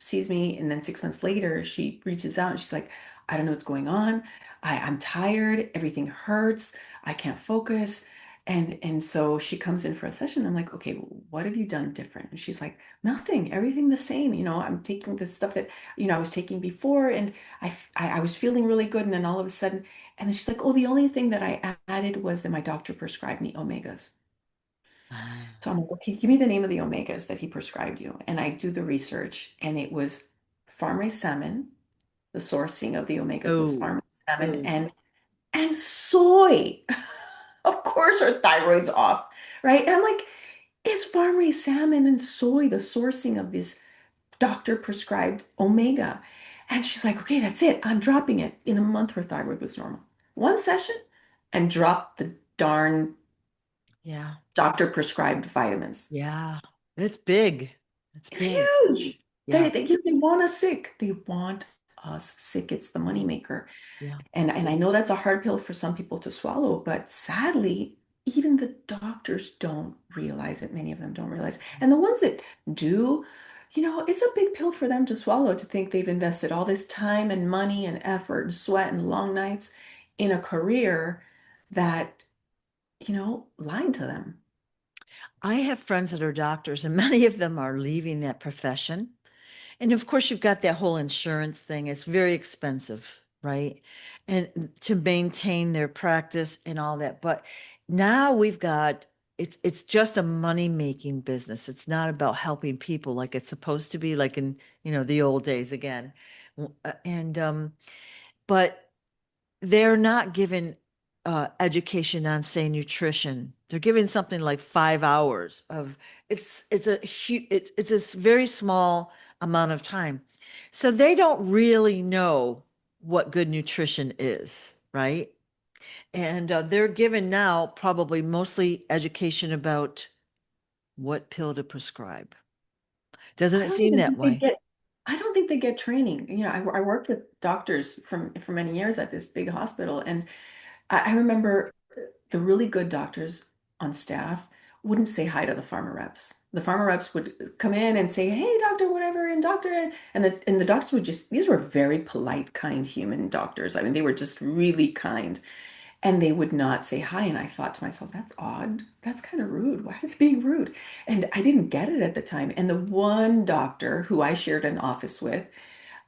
Speaker 2: sees me, and then 6 months later, she reaches out and she's like, I don't know what's going on. I'm tired, everything hurts, I can't focus. And so she comes in for a session. I'm like, okay, what have you done different? And she's like, nothing, everything the same. I'm taking the stuff that, I was taking before, and I was feeling really good. And then all of a sudden, and then she's like, oh, the only thing that I added was that my doctor prescribed me omegas.
Speaker 1: Ah.
Speaker 2: So I'm like, okay, give me the name of the omegas that he prescribed you. And I do the research, and it was farm-raised salmon. The sourcing of the omegas was
Speaker 1: Oh,
Speaker 2: farm-raised salmon
Speaker 1: oh,
Speaker 2: and soy. Of course, our thyroid's off, right? And I'm like, it's farm-raised salmon and soy, the sourcing of this doctor prescribed omega. And she's like, okay, that's it. I'm dropping it. In a month, her thyroid was normal. One session and dropped the darn
Speaker 1: yeah,
Speaker 2: doctor prescribed vitamins.
Speaker 1: yeah. It's big. It's
Speaker 2: It's
Speaker 1: big.
Speaker 2: huge.
Speaker 1: Yeah,
Speaker 2: They want us sick. They want us sick. It's the moneymaker.
Speaker 1: yeah.
Speaker 2: And I know that's a hard pill for some people to swallow, but sadly, even the doctors don't realize it. Many of them don't realize. And the ones that do, it's a big pill for them to swallow to think they've invested all this time and money and effort and sweat and long nights in a career that, lied to them.
Speaker 1: I have friends that are doctors, and many of them are leaving that profession. And of course, you've got that whole insurance thing. It's very expensive, right? And to maintain their practice and all that. But now we've got it's just a money-making business. It's not about helping people like it's supposed to be, like in, the old days again. And but they're not given education on, say, nutrition. They're given something like 5 hours of it's a huge it's a very small amount of time, so they don't really know what good nutrition is, right? And they're given now probably mostly education about what pill to prescribe. Doesn't
Speaker 2: I
Speaker 1: it
Speaker 2: don't
Speaker 1: seem
Speaker 2: even
Speaker 1: that
Speaker 2: think they
Speaker 1: way?
Speaker 2: get, I don't think they get training. I worked with doctors for many years at this big hospital, and I remember the really good doctors on staff wouldn't say hi to the pharma reps. The pharma reps would come in and say, "Hey, doctor, whatever," and doctor, and the doctors would just, these were very polite, kind human doctors. I mean, they were just really kind. And they would not say hi. And I thought to myself, that's odd. That's kind of rude. Why are they being rude? And I didn't get it at the time. And the one doctor who I shared an office with,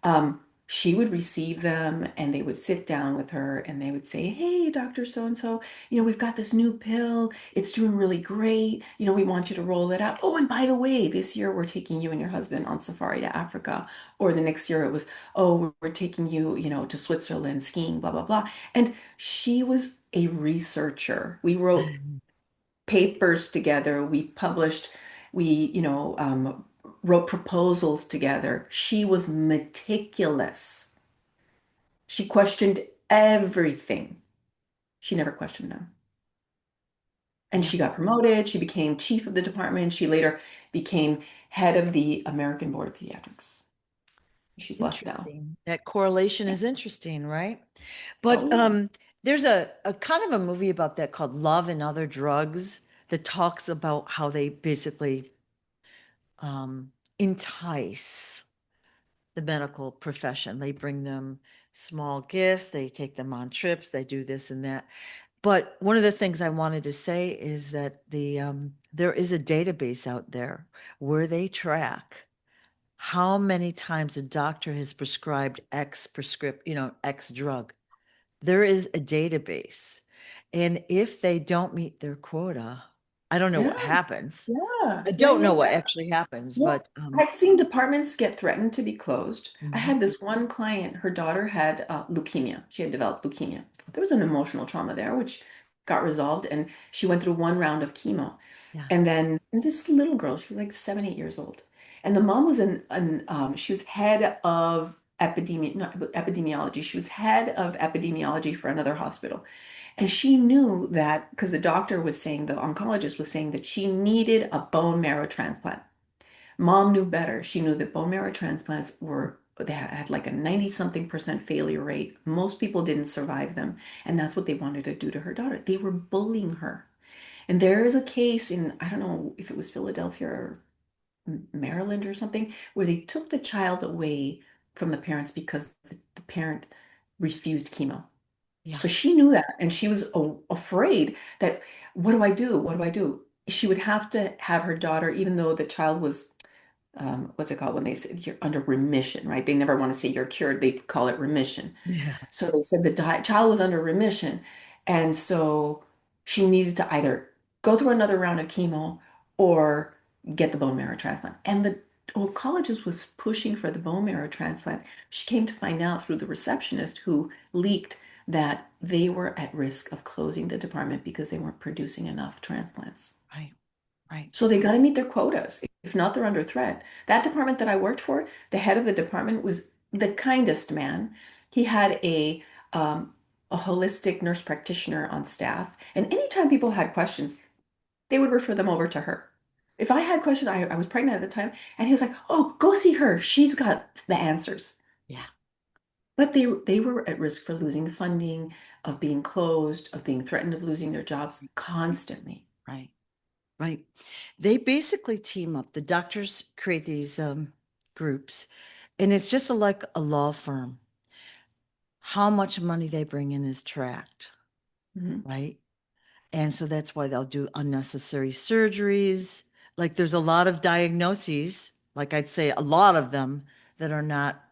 Speaker 2: um, she would receive them and they would sit down with her and they would say, "Hey, Dr. So and so, we've got this new pill. It's doing really great. We want you to roll it out. Oh, and by the way, this year we're taking you and your husband on safari to Africa." Or the next year it was, "Oh, we're taking you, to Switzerland skiing, blah, blah, blah." And she was a researcher. We wrote papers together. We published, we, wrote proposals together. She was meticulous. She questioned everything. She never questioned them. And
Speaker 1: Yeah.
Speaker 2: she got promoted. She became chief of the department. She later became head of the American Board of Pediatrics. She's left now.
Speaker 1: Interesting. That correlation is interesting, right? But
Speaker 2: Oh, yeah.
Speaker 1: there's a kind of a movie about that called Love and Other Drugs that talks about how they basically entice the medical profession. They bring them small gifts, they take them on trips, they do this and that. But one of the things I wanted to say is that there is a database out there where they track how many times a doctor has prescribed X drug. There is a database. And if they don't meet their quota, I don't know
Speaker 2: Yeah.
Speaker 1: what happens.
Speaker 2: Yeah.
Speaker 1: I
Speaker 2: Yeah.
Speaker 1: don't know
Speaker 2: Yeah.
Speaker 1: what
Speaker 2: Yeah.
Speaker 1: actually happens,
Speaker 2: Yeah.
Speaker 1: but
Speaker 2: I've seen departments get threatened to be closed. I
Speaker 1: mhm,
Speaker 2: had this one client, her daughter had leukemia. She had developed leukemia. There was an emotional trauma there, which got resolved, and she went through one round of chemo.
Speaker 1: yeah,
Speaker 2: And this little girl, she was like 7, 8 years old. And the mom was she was head of not epidemiology. She was head of epidemiology for another hospital. And she knew that because the doctor was saying, the oncologist was saying that she needed a bone marrow transplant. Mom knew better. She knew that bone marrow transplants they had like a 90 something percent failure rate. Most people didn't survive them. And that's what they wanted to do to her daughter. They were bullying her. And there is a case in, I don't know if it was Philadelphia or Maryland or something, where they took the child away from the parents because the parent refused chemo.
Speaker 1: yeah,
Speaker 2: So she knew that, and she was afraid that, what do I do? What do I do? She would have to have her daughter, even though the child was what's it called when they say you're under remission, right? They never want to say you're cured. They call it remission.
Speaker 1: yeah,
Speaker 2: So they said the child was under remission. And so she needed to either go through another round of chemo or get the bone marrow transplant. And the oncologist was pushing for the bone marrow transplant. She came to find out through the receptionist who leaked that they were at risk of closing the department because they weren't producing enough transplants.
Speaker 1: right, right.
Speaker 2: So they got to meet their quotas. If not, they're under threat. That department that I worked for, the head of the department was the kindest man. He had a holistic nurse practitioner on staff, and anytime people had questions, they would refer them over to her. If I had questions, I was pregnant at the time, and he was like, "Oh, go see her. She's got the answers."
Speaker 1: Yeah,
Speaker 2: But they were at risk for losing funding, of being closed, of being threatened of losing their jobs constantly.
Speaker 1: right, right. They basically team up. The doctors create these groups, and it's just like a law firm. How much money they bring in is tracked,
Speaker 2: Mhm.
Speaker 1: right? And so that's why they'll do unnecessary surgeries. Like there's a lot of diagnoses, like I'd say a lot of them that are not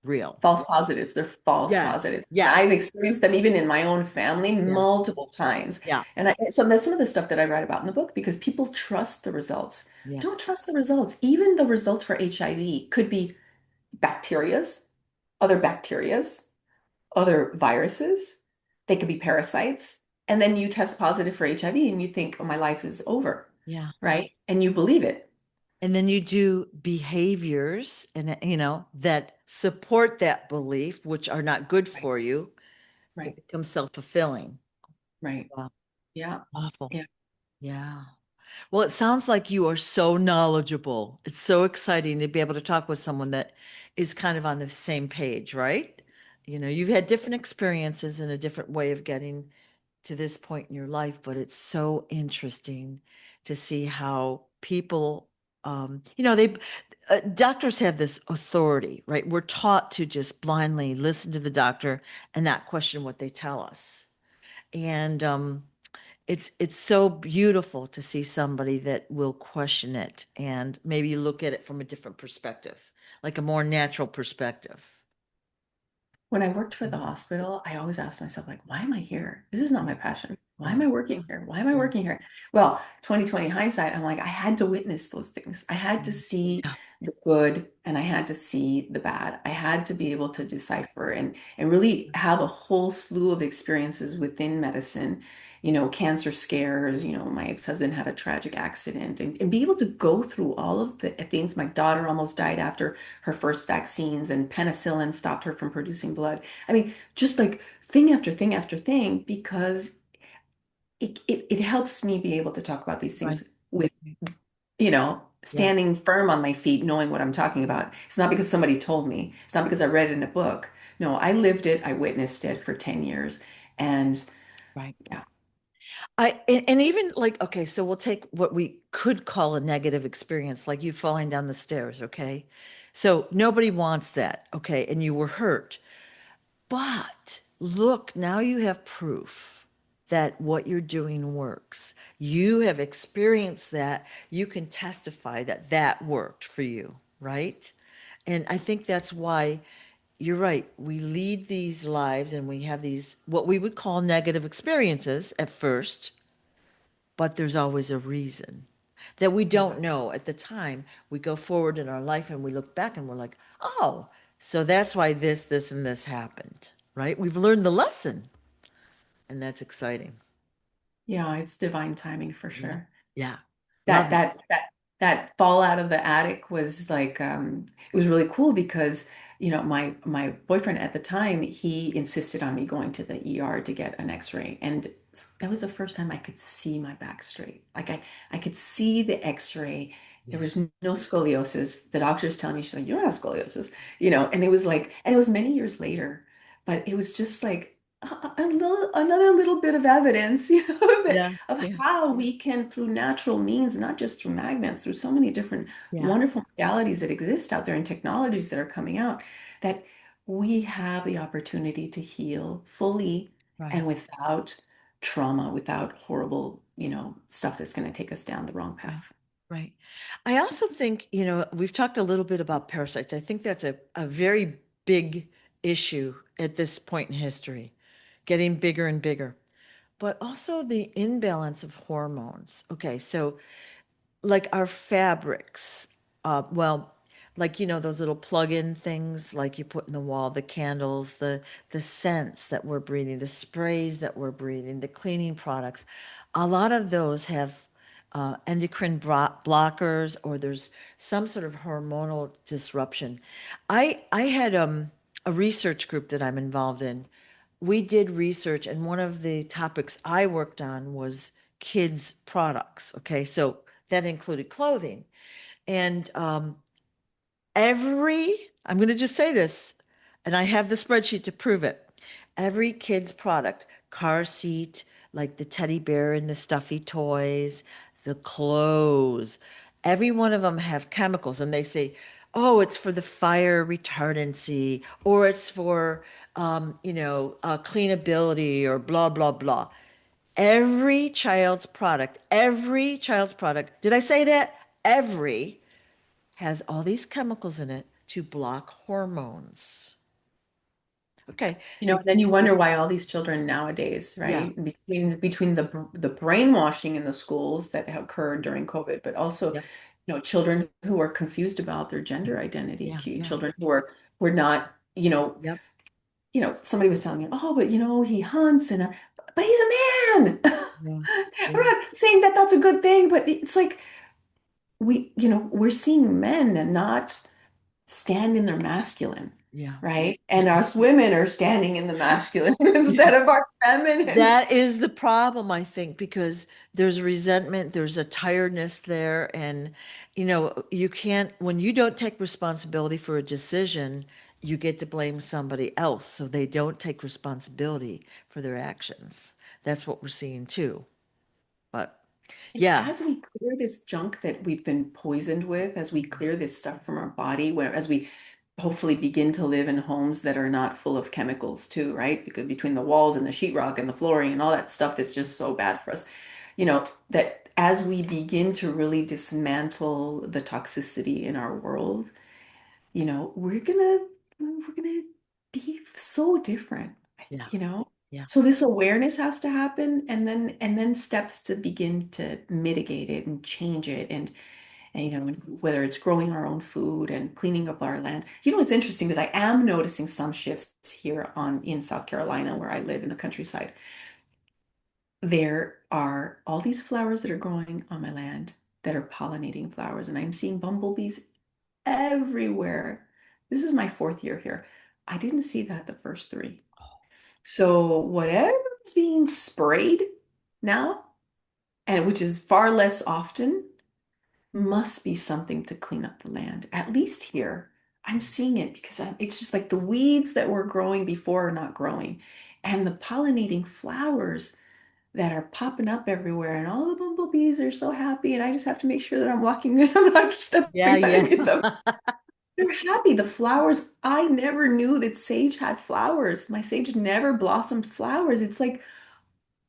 Speaker 1: real.
Speaker 2: False positives. They're false
Speaker 1: Yes.
Speaker 2: positives.
Speaker 1: Yes.
Speaker 2: I've experienced them even in my own family
Speaker 1: Yeah.
Speaker 2: multiple times.
Speaker 1: Yeah.
Speaker 2: So that's some of the stuff that I write about in the book because people trust the results.
Speaker 1: Yeah.
Speaker 2: Don't trust the results. Even the results for HIV could be bacterias, bacterias, other viruses. They could be parasites. And then you test positive for HIV and you think, oh, my life is over,
Speaker 1: Yeah.
Speaker 2: right? And you believe it.
Speaker 1: And then you do behaviors and that support that belief, which are not good
Speaker 2: Right,
Speaker 1: for you. It
Speaker 2: right,
Speaker 1: becomes self-fulfilling.
Speaker 2: right.
Speaker 1: Wow.
Speaker 2: Yeah,
Speaker 1: Awful.
Speaker 2: yeah.
Speaker 1: Yeah. Well, it sounds like you are so knowledgeable. It's so exciting to be able to talk with someone that is kind of on the same page, right? You've had different experiences and a different way of getting to this point in your life, but it's so interesting to see how people, doctors have this authority, right? We're taught to just blindly listen to the doctor and not question what they tell us. And it's so beautiful to see somebody that will question it and maybe look at it from a different perspective, like a more natural perspective.
Speaker 2: when I worked for the hospital, I always asked myself, like, why am I here? This is not
Speaker 1: Yeah,
Speaker 2: my passion. Why am
Speaker 1: yeah,
Speaker 2: I working here? Why am I
Speaker 1: yeah,
Speaker 2: working here? Well, 2020 hindsight, I'm like, I had to witness those things. I had to see
Speaker 1: yeah,
Speaker 2: the good and I had to see the bad. I had to be able to decipher and really have a whole slew of experiences within medicine, cancer scares, my ex-husband had a tragic accident and be able to go through all of the things. My daughter almost died after her first vaccines and penicillin stopped her from producing blood. I mean, just like thing after thing after thing, because it helps me be able to talk about these
Speaker 1: right,
Speaker 2: things with,
Speaker 1: yeah,
Speaker 2: standing firm on my feet, knowing what I'm talking about. It's not because somebody told me. It's not because I read it in a book. No, I lived it. I witnessed it for 10 years. And
Speaker 1: right.
Speaker 2: yeah,
Speaker 1: And even like, okay, so we'll take what we could call a negative experience, like you falling down the stairs, okay? So nobody wants that, okay? And you were hurt. But look, now you have proof that what you're doing works. You have experienced that. You can testify that that worked for you, right? And I think that's why you're right. We lead these lives and we have these, what we would call negative experiences at first, but there's always a reason that we don't know at the time. We go forward in our life and we look back and we're like, oh, so that's why this, and this happened, right? We've learned the lesson, and that's exciting.
Speaker 2: yeah, it's divine timing for
Speaker 1: Yeah.
Speaker 2: sure.
Speaker 1: Yeah.
Speaker 2: that
Speaker 1: Love it.
Speaker 2: that that that fall out of the attic was like it was really cool because my boyfriend at the time, he insisted on me going to the ER to get an x-ray, and that was the first time I could see my back straight. Like I could see the x-ray. There
Speaker 1: Yeah.
Speaker 2: was no scoliosis. The doctor's telling me, she's like, you don't have scoliosis, and it was like, and it was many years later, but it was just like another little bit of evidence,
Speaker 1: Yeah.
Speaker 2: of
Speaker 1: Yeah.
Speaker 2: how we can, through natural means, not just through magnets, through so many different
Speaker 1: Yeah.
Speaker 2: wonderful modalities that exist out there and technologies that are coming out, that we have the opportunity to heal fully
Speaker 1: Right.
Speaker 2: and without trauma, without horrible, stuff that's going to take us down the wrong
Speaker 1: Right.
Speaker 2: path.
Speaker 1: Right. I also think, we've talked a little bit about parasites. I think that's a very big issue at this point in history, getting bigger and bigger. But also the imbalance of hormones. Okay, so like our fabrics, well, like those little plug-in things like you put in the wall, the candles, the scents that we're breathing, the sprays that we're breathing, the cleaning products. A lot of those have endocrine blockers, or there's some sort of hormonal disruption. I had a research group that I'm involved in. We did research, and one of the topics I worked on was kids' products. Okay, so that included clothing. And I'm going to just say this, and I have the spreadsheet to prove it. Every kid's product, car seat, like the teddy bear and the stuffy toys, the clothes, every one of them have chemicals, and they say, oh, it's for the fire retardancy, or it's for, cleanability, or blah, blah, blah. Every child's product, did I say that? Every has all these chemicals in it to block hormones. Okay.
Speaker 2: Then you wonder why all these children nowadays,
Speaker 1: Yeah.
Speaker 2: right? Between the brainwashing in the schools that have occurred during COVID, but also,
Speaker 1: Yep.
Speaker 2: children who are confused about their gender identity,
Speaker 1: Yeah. Yeah.
Speaker 2: children who are not,
Speaker 1: Yep.
Speaker 2: somebody was telling me, oh, but he hunts but he's a man.
Speaker 1: Yeah.
Speaker 2: I'm
Speaker 1: Yeah.
Speaker 2: not saying that that's a good thing, but it's like we're seeing men not stand in their masculine,
Speaker 1: Yeah.
Speaker 2: right? And us women are standing in the masculine instead of our feminine.
Speaker 1: That is the problem, I think, because there's resentment, there's a tiredness there. And, you can't, when you don't take responsibility for a decision, you get to blame somebody else. So they don't take responsibility for their actions. That's what we're seeing too. But
Speaker 2: And
Speaker 1: yeah,
Speaker 2: as we clear this junk that we've been poisoned with, as we clear this stuff from our body, as we hopefully begin to live in homes that are not full of chemicals too, right? Because between the walls and the sheetrock and the flooring and all that stuff that's just so bad for us, that as we begin to really dismantle the toxicity in our world, we're gonna be so different,
Speaker 1: Yeah.
Speaker 2: you know?
Speaker 1: Yeah.
Speaker 2: So this awareness has to happen and then steps to begin to mitigate it and change it and whether it's growing our own food and cleaning up our land. It's interesting because I am noticing some shifts here on in South Carolina where I live in the countryside. There are all these flowers that are growing on my land that are pollinating flowers, and I'm seeing bumblebees everywhere. This is my fourth year here. I didn't see that the first three. So whatever's being sprayed now, and which is far less often, must be something to clean up the land. At least here, I'm seeing it because it's just like the weeds that were growing before are not growing, and the pollinating flowers that are popping up everywhere, and all the bumblebees are so happy, and I just have to make sure that I'm walking and I'm not
Speaker 1: Yeah.
Speaker 2: stepping on
Speaker 1: Yeah.
Speaker 2: any of them. They're happy. The flowers, I never knew that sage had flowers. My sage never blossomed flowers. It's like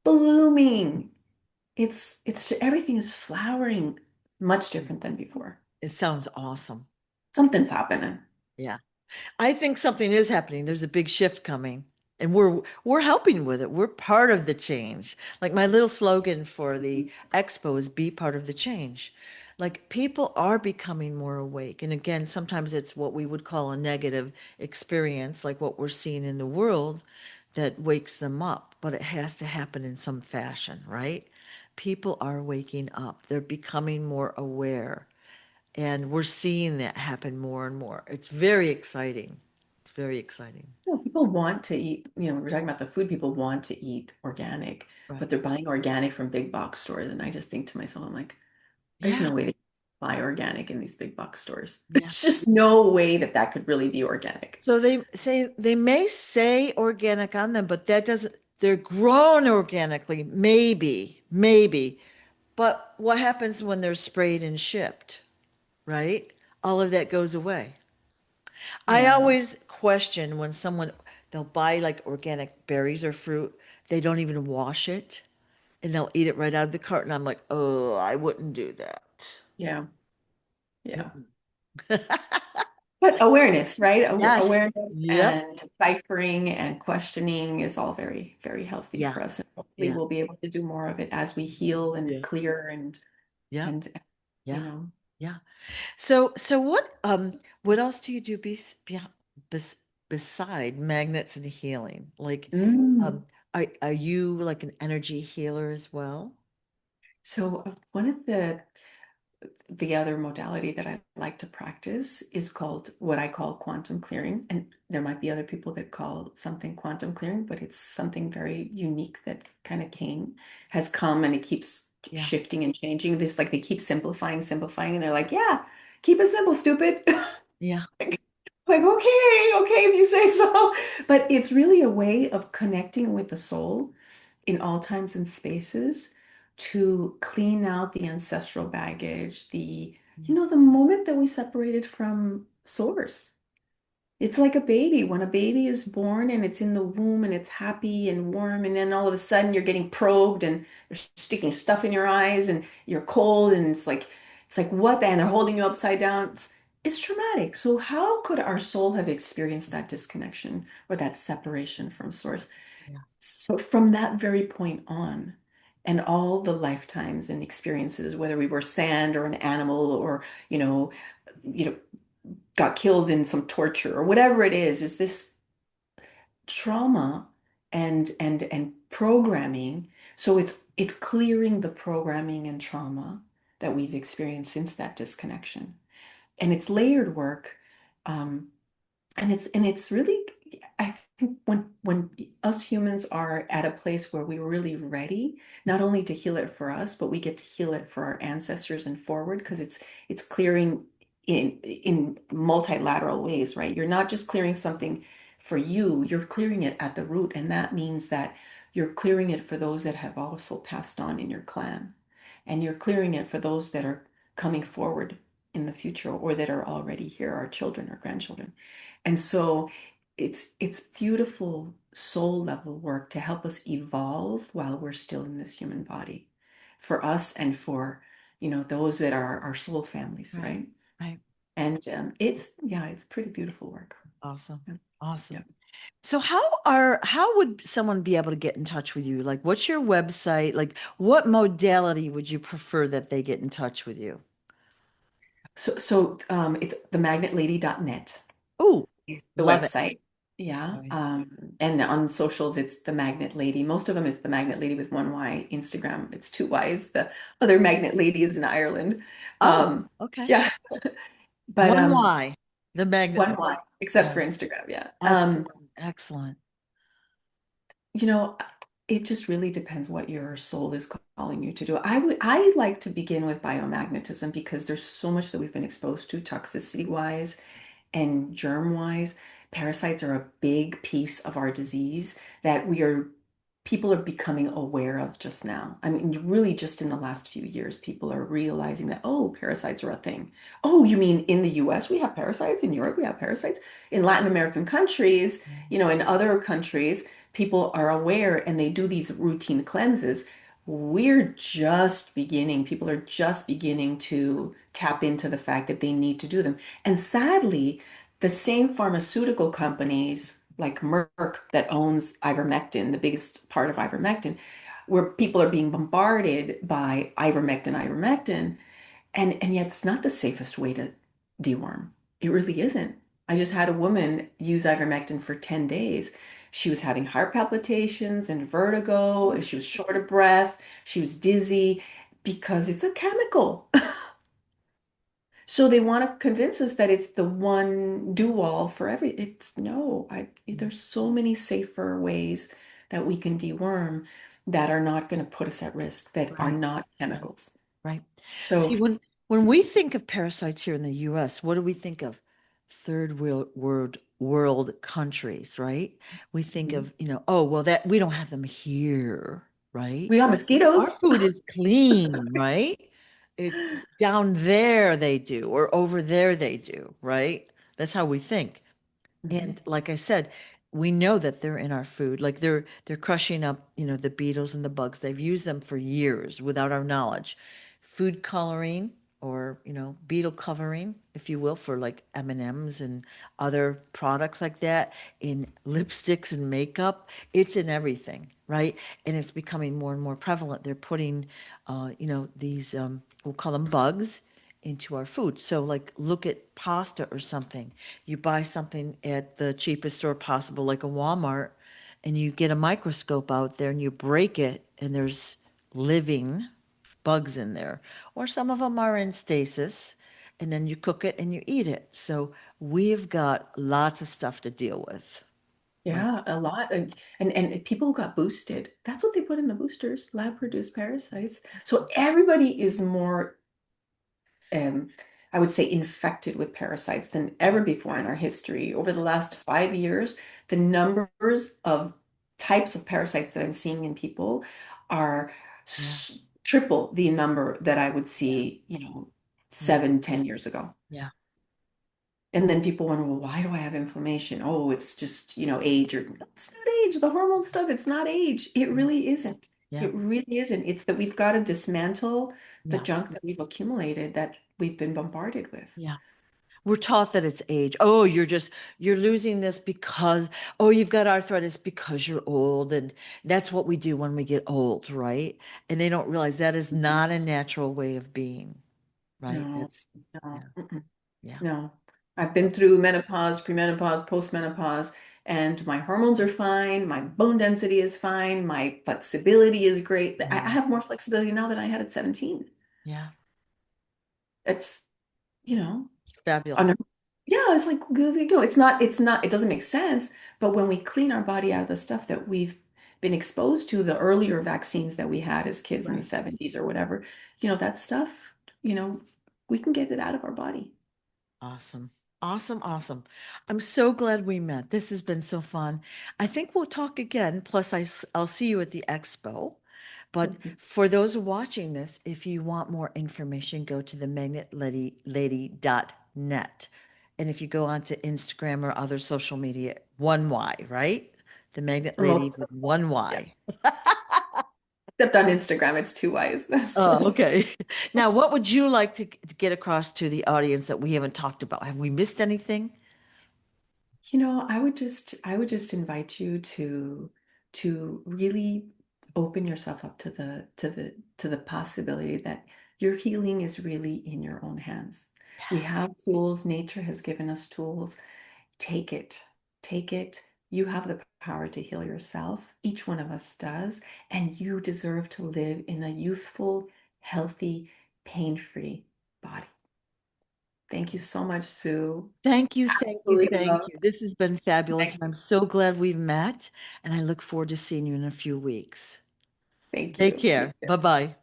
Speaker 2: blooming. It's everything is flowering much different than before.
Speaker 1: It sounds awesome.
Speaker 2: Something's happening.
Speaker 1: Yeah. I think something is happening. There's a big shift coming, and we're helping with it. We're part of the change. Like my little slogan for the expo is be part of the change. Like people are becoming more awake. And again, sometimes it's what we would call a negative experience, like what we're seeing in the world that wakes them up, but it has to happen in some fashion, right? People are waking up. They're becoming more aware. And we're seeing that happen more and more. It's very exciting. It's very exciting.
Speaker 2: People want to eat, we're talking about the food, people want to eat organic,
Speaker 1: Right.
Speaker 2: but they're buying organic from big box stores. And I just think to myself, I'm like, there's
Speaker 1: Yeah.
Speaker 2: no way they buy organic in these big box stores.
Speaker 1: Yeah.
Speaker 2: There's just no way that that could really be organic.
Speaker 1: So they may say organic on them, but that doesn't, they're grown organically, maybe. But what happens when they're sprayed and shipped, right? All of that goes away. I
Speaker 2: Yeah.
Speaker 1: always question when they'll buy like organic berries or fruit, they don't even wash it and they'll eat it right out of the carton. I'm like, oh, I wouldn't do that.
Speaker 2: Yeah. Yeah.
Speaker 1: Mm-mm.
Speaker 2: But awareness, right?
Speaker 1: Yes.
Speaker 2: Awareness
Speaker 1: Yep.
Speaker 2: and deciphering and questioning is all very, very healthy
Speaker 1: Yeah.
Speaker 2: for us. And hopefully
Speaker 1: Yeah.
Speaker 2: we'll be able to do more of it as we heal and
Speaker 1: Yeah.
Speaker 2: clear
Speaker 1: Yeah.
Speaker 2: and you
Speaker 1: Yeah.
Speaker 2: know.
Speaker 1: Yeah. So what else do you do bes beside magnets and healing? Like
Speaker 2: Mm.
Speaker 1: um are you like an energy healer as well?
Speaker 2: So one of the other modality that I like to practice is called what I call quantum clearing. And there might be other people that call something quantum clearing, but it's something very unique that kind of has come and it keeps
Speaker 1: Yeah.
Speaker 2: shifting and changing. This like they keep simplifying, and they're like, yeah, keep it simple, stupid.
Speaker 1: Yeah.
Speaker 2: Like, okay, if you say so. But it's really a way of connecting with the soul in all times and spaces to clean out the ancestral baggage,
Speaker 1: Yeah.
Speaker 2: the moment that we separated from source. It's like a baby. When a baby is born and it's in the womb and it's happy and warm, and then all of a sudden you're getting probed and they're sticking stuff in your eyes and you're cold and it's like what the, and they're holding you upside down. It's traumatic. So how could our soul have experienced that disconnection or that separation from source?
Speaker 1: Yeah.
Speaker 2: So from that very point on, and all the lifetimes and experiences, whether we were sand or an animal or, you know, you know, got killed in some torture or whatever it is this trauma and programming. So it's clearing the programming and trauma that we've experienced since that disconnection. And it's layered work. Um, and it's really, I think when us humans are at a place where we're really ready not only to heal it for us but we get to heal it for our ancestors and forward because it's clearing in multilateral ways, right? You're not just clearing something for you, you're clearing it at the root, and that means that you're clearing it for those that have also passed on in your clan, and you're clearing it for those that are coming forward in the future or that are already here, our children or grandchildren. And so it's beautiful soul level work to help us evolve while we're still in this human body, for us and for those that are our soul families,
Speaker 1: Right.
Speaker 2: right?
Speaker 1: Right.
Speaker 2: And it's pretty beautiful work.
Speaker 1: Awesome.
Speaker 2: Yeah. Yeah.
Speaker 1: Awesome. So how would someone be able to get in touch with you? Like, what's your website? Like, what modality would you prefer that they get in touch with you?
Speaker 2: So it's themagnetlady.net
Speaker 1: Oh,
Speaker 2: is the
Speaker 1: love it.
Speaker 2: website. Yeah.
Speaker 1: Right.
Speaker 2: And on socials, it's the Magnet Lady. Most of them is the Magnet Lady with one Y. Instagram, it's two Ys. The other Magnet Lady is in Ireland.
Speaker 1: Oh,
Speaker 2: Um,
Speaker 1: okay.
Speaker 2: yeah. But
Speaker 1: One Y, the magnet.
Speaker 2: one Y, except
Speaker 1: Yeah.
Speaker 2: for Instagram. Yeah.
Speaker 1: Excellent. Excellent.
Speaker 2: You know, it just really depends what your soul is calling you to do. I like to begin with biomagnetism because there's so much that we've been exposed to toxicity wise and germ wise. Parasites are a big piece of our disease that people are becoming aware of just now. I mean, really just in the last few years, people are realizing that, oh, parasites are a thing. Oh, you mean in the US we have parasites? In Europe we have parasites? In Latin American countries, in other countries, people are aware and they do these routine cleanses. We're just beginning, people are just beginning to tap into the fact that they need to do them. And sadly, the same pharmaceutical companies like Merck that owns ivermectin, the biggest part of ivermectin, where people are being bombarded by ivermectin, and yet it's not the safest way to deworm. It really isn't. I just had a woman use ivermectin for 10 days. She was having heart palpitations and vertigo, and she was short of breath, she was dizzy because it's a chemical. So they want to convince us that it's the one do all for every. It's no, there's so many safer ways that we can deworm that are not going to put us at risk, that are
Speaker 1: Right.
Speaker 2: not
Speaker 1: Right.
Speaker 2: chemicals.
Speaker 1: Right. See,
Speaker 2: So
Speaker 1: when we think of parasites here in the US, what do we think of? Third world countries, right? We think
Speaker 2: mhm.
Speaker 1: of, oh, well, that we don't have them here, right?
Speaker 2: We got
Speaker 1: Our
Speaker 2: mosquitoes.
Speaker 1: food is clean, right? It's down there they do, or over there they do, right? That's how we think.
Speaker 2: Mhm.
Speaker 1: And like I said, we know that they're in our food. Like they're crushing up, the beetles and the bugs. They've used them for years without our knowledge. Food coloring or, beetle covering, if you will, for like M&Ms and other products like that, in lipsticks and makeup. It's in everything, right? And it's becoming more and more prevalent. They're putting, these, we'll call them bugs into our food. So like look at pasta or something. You buy something at the cheapest store possible, like a Walmart, and you get a microscope out there and you break it and there's living bugs in there. Or some of them are in stasis and then you cook it and you eat it. So we've got lots of stuff to deal with, right?
Speaker 2: Yeah, a lot. And people got boosted. That's what they put in the boosters, lab produced parasites. So everybody is more um, I would say, infected with parasites than ever before in our history. Over the last 5 years, the numbers of types of parasites that I'm seeing in people are
Speaker 1: Yeah,
Speaker 2: triple the number that I would
Speaker 1: yeah,
Speaker 2: see,
Speaker 1: yeah,
Speaker 2: 7, 10 years ago.
Speaker 1: yeah,
Speaker 2: And then people wonder, well, why do I have inflammation? Oh, it's just, age or it's not age. The hormone stuff, it's not age. It
Speaker 1: yeah,
Speaker 2: really isn't.
Speaker 1: yeah,
Speaker 2: It really isn't. It's that we've got to dismantle the
Speaker 1: yeah,
Speaker 2: junk that we've accumulated that we've been bombarded with.
Speaker 1: yeah. We're taught that it's age. Oh, you're losing this because, oh, you've got arthritis because you're old. And that's what we do when we get old, right? And they don't realize that is not a natural way of being, right?
Speaker 2: No,
Speaker 1: That's,
Speaker 2: no,
Speaker 1: yeah,
Speaker 2: mm-mm,
Speaker 1: yeah,
Speaker 2: no. I've been through menopause, premenopause, postmenopause, and my hormones are fine. My bone density is fine. My flexibility is great. I
Speaker 1: yeah,
Speaker 2: have more flexibility now than I had at 17.
Speaker 1: yeah.
Speaker 2: It's, you know,
Speaker 1: It's fabulous.
Speaker 2: un- yeah, it's like, it doesn't make sense. But when we clean our body out of the stuff that we've been exposed to, the earlier vaccines that we had as kids in the
Speaker 1: Right.
Speaker 2: 70s or whatever, that stuff, you know, we can get it out of our body.
Speaker 1: Awesome. Awesome. Awesome. I'm so glad we met. This has been so fun. I think we'll talk again. Plus, I'll see you at the expo. But for those watching this, if you want more information, go to the magnetlady.net. And if you go onto Instagram or other social media, one Y, right? The Magnet Lady
Speaker 2: Most
Speaker 1: with
Speaker 2: of
Speaker 1: one
Speaker 2: yeah.
Speaker 1: Y.
Speaker 2: Except on Instagram, it's two Y's. That's the
Speaker 1: Oh,
Speaker 2: only.
Speaker 1: okay. Now, what would you like to get across to the audience that we haven't talked about? Have we missed anything?
Speaker 2: I would just invite you to really open yourself up to the possibility that your healing is really in your own hands. We have tools, nature has given us tools. Take it. Take it. You have the power to heal yourself. Each one of us does, and you deserve to live in a youthful, healthy, pain-free body. Thank you so much, Sue.
Speaker 1: Thank you, thank you,
Speaker 2: Absolutely
Speaker 1: thank
Speaker 2: love.
Speaker 1: you. This has been fabulous,
Speaker 2: Thank
Speaker 1: and I'm so glad we've met, and I look forward to seeing you in a few weeks.
Speaker 2: thank
Speaker 1: Take
Speaker 2: you. You
Speaker 1: care. Bye-bye.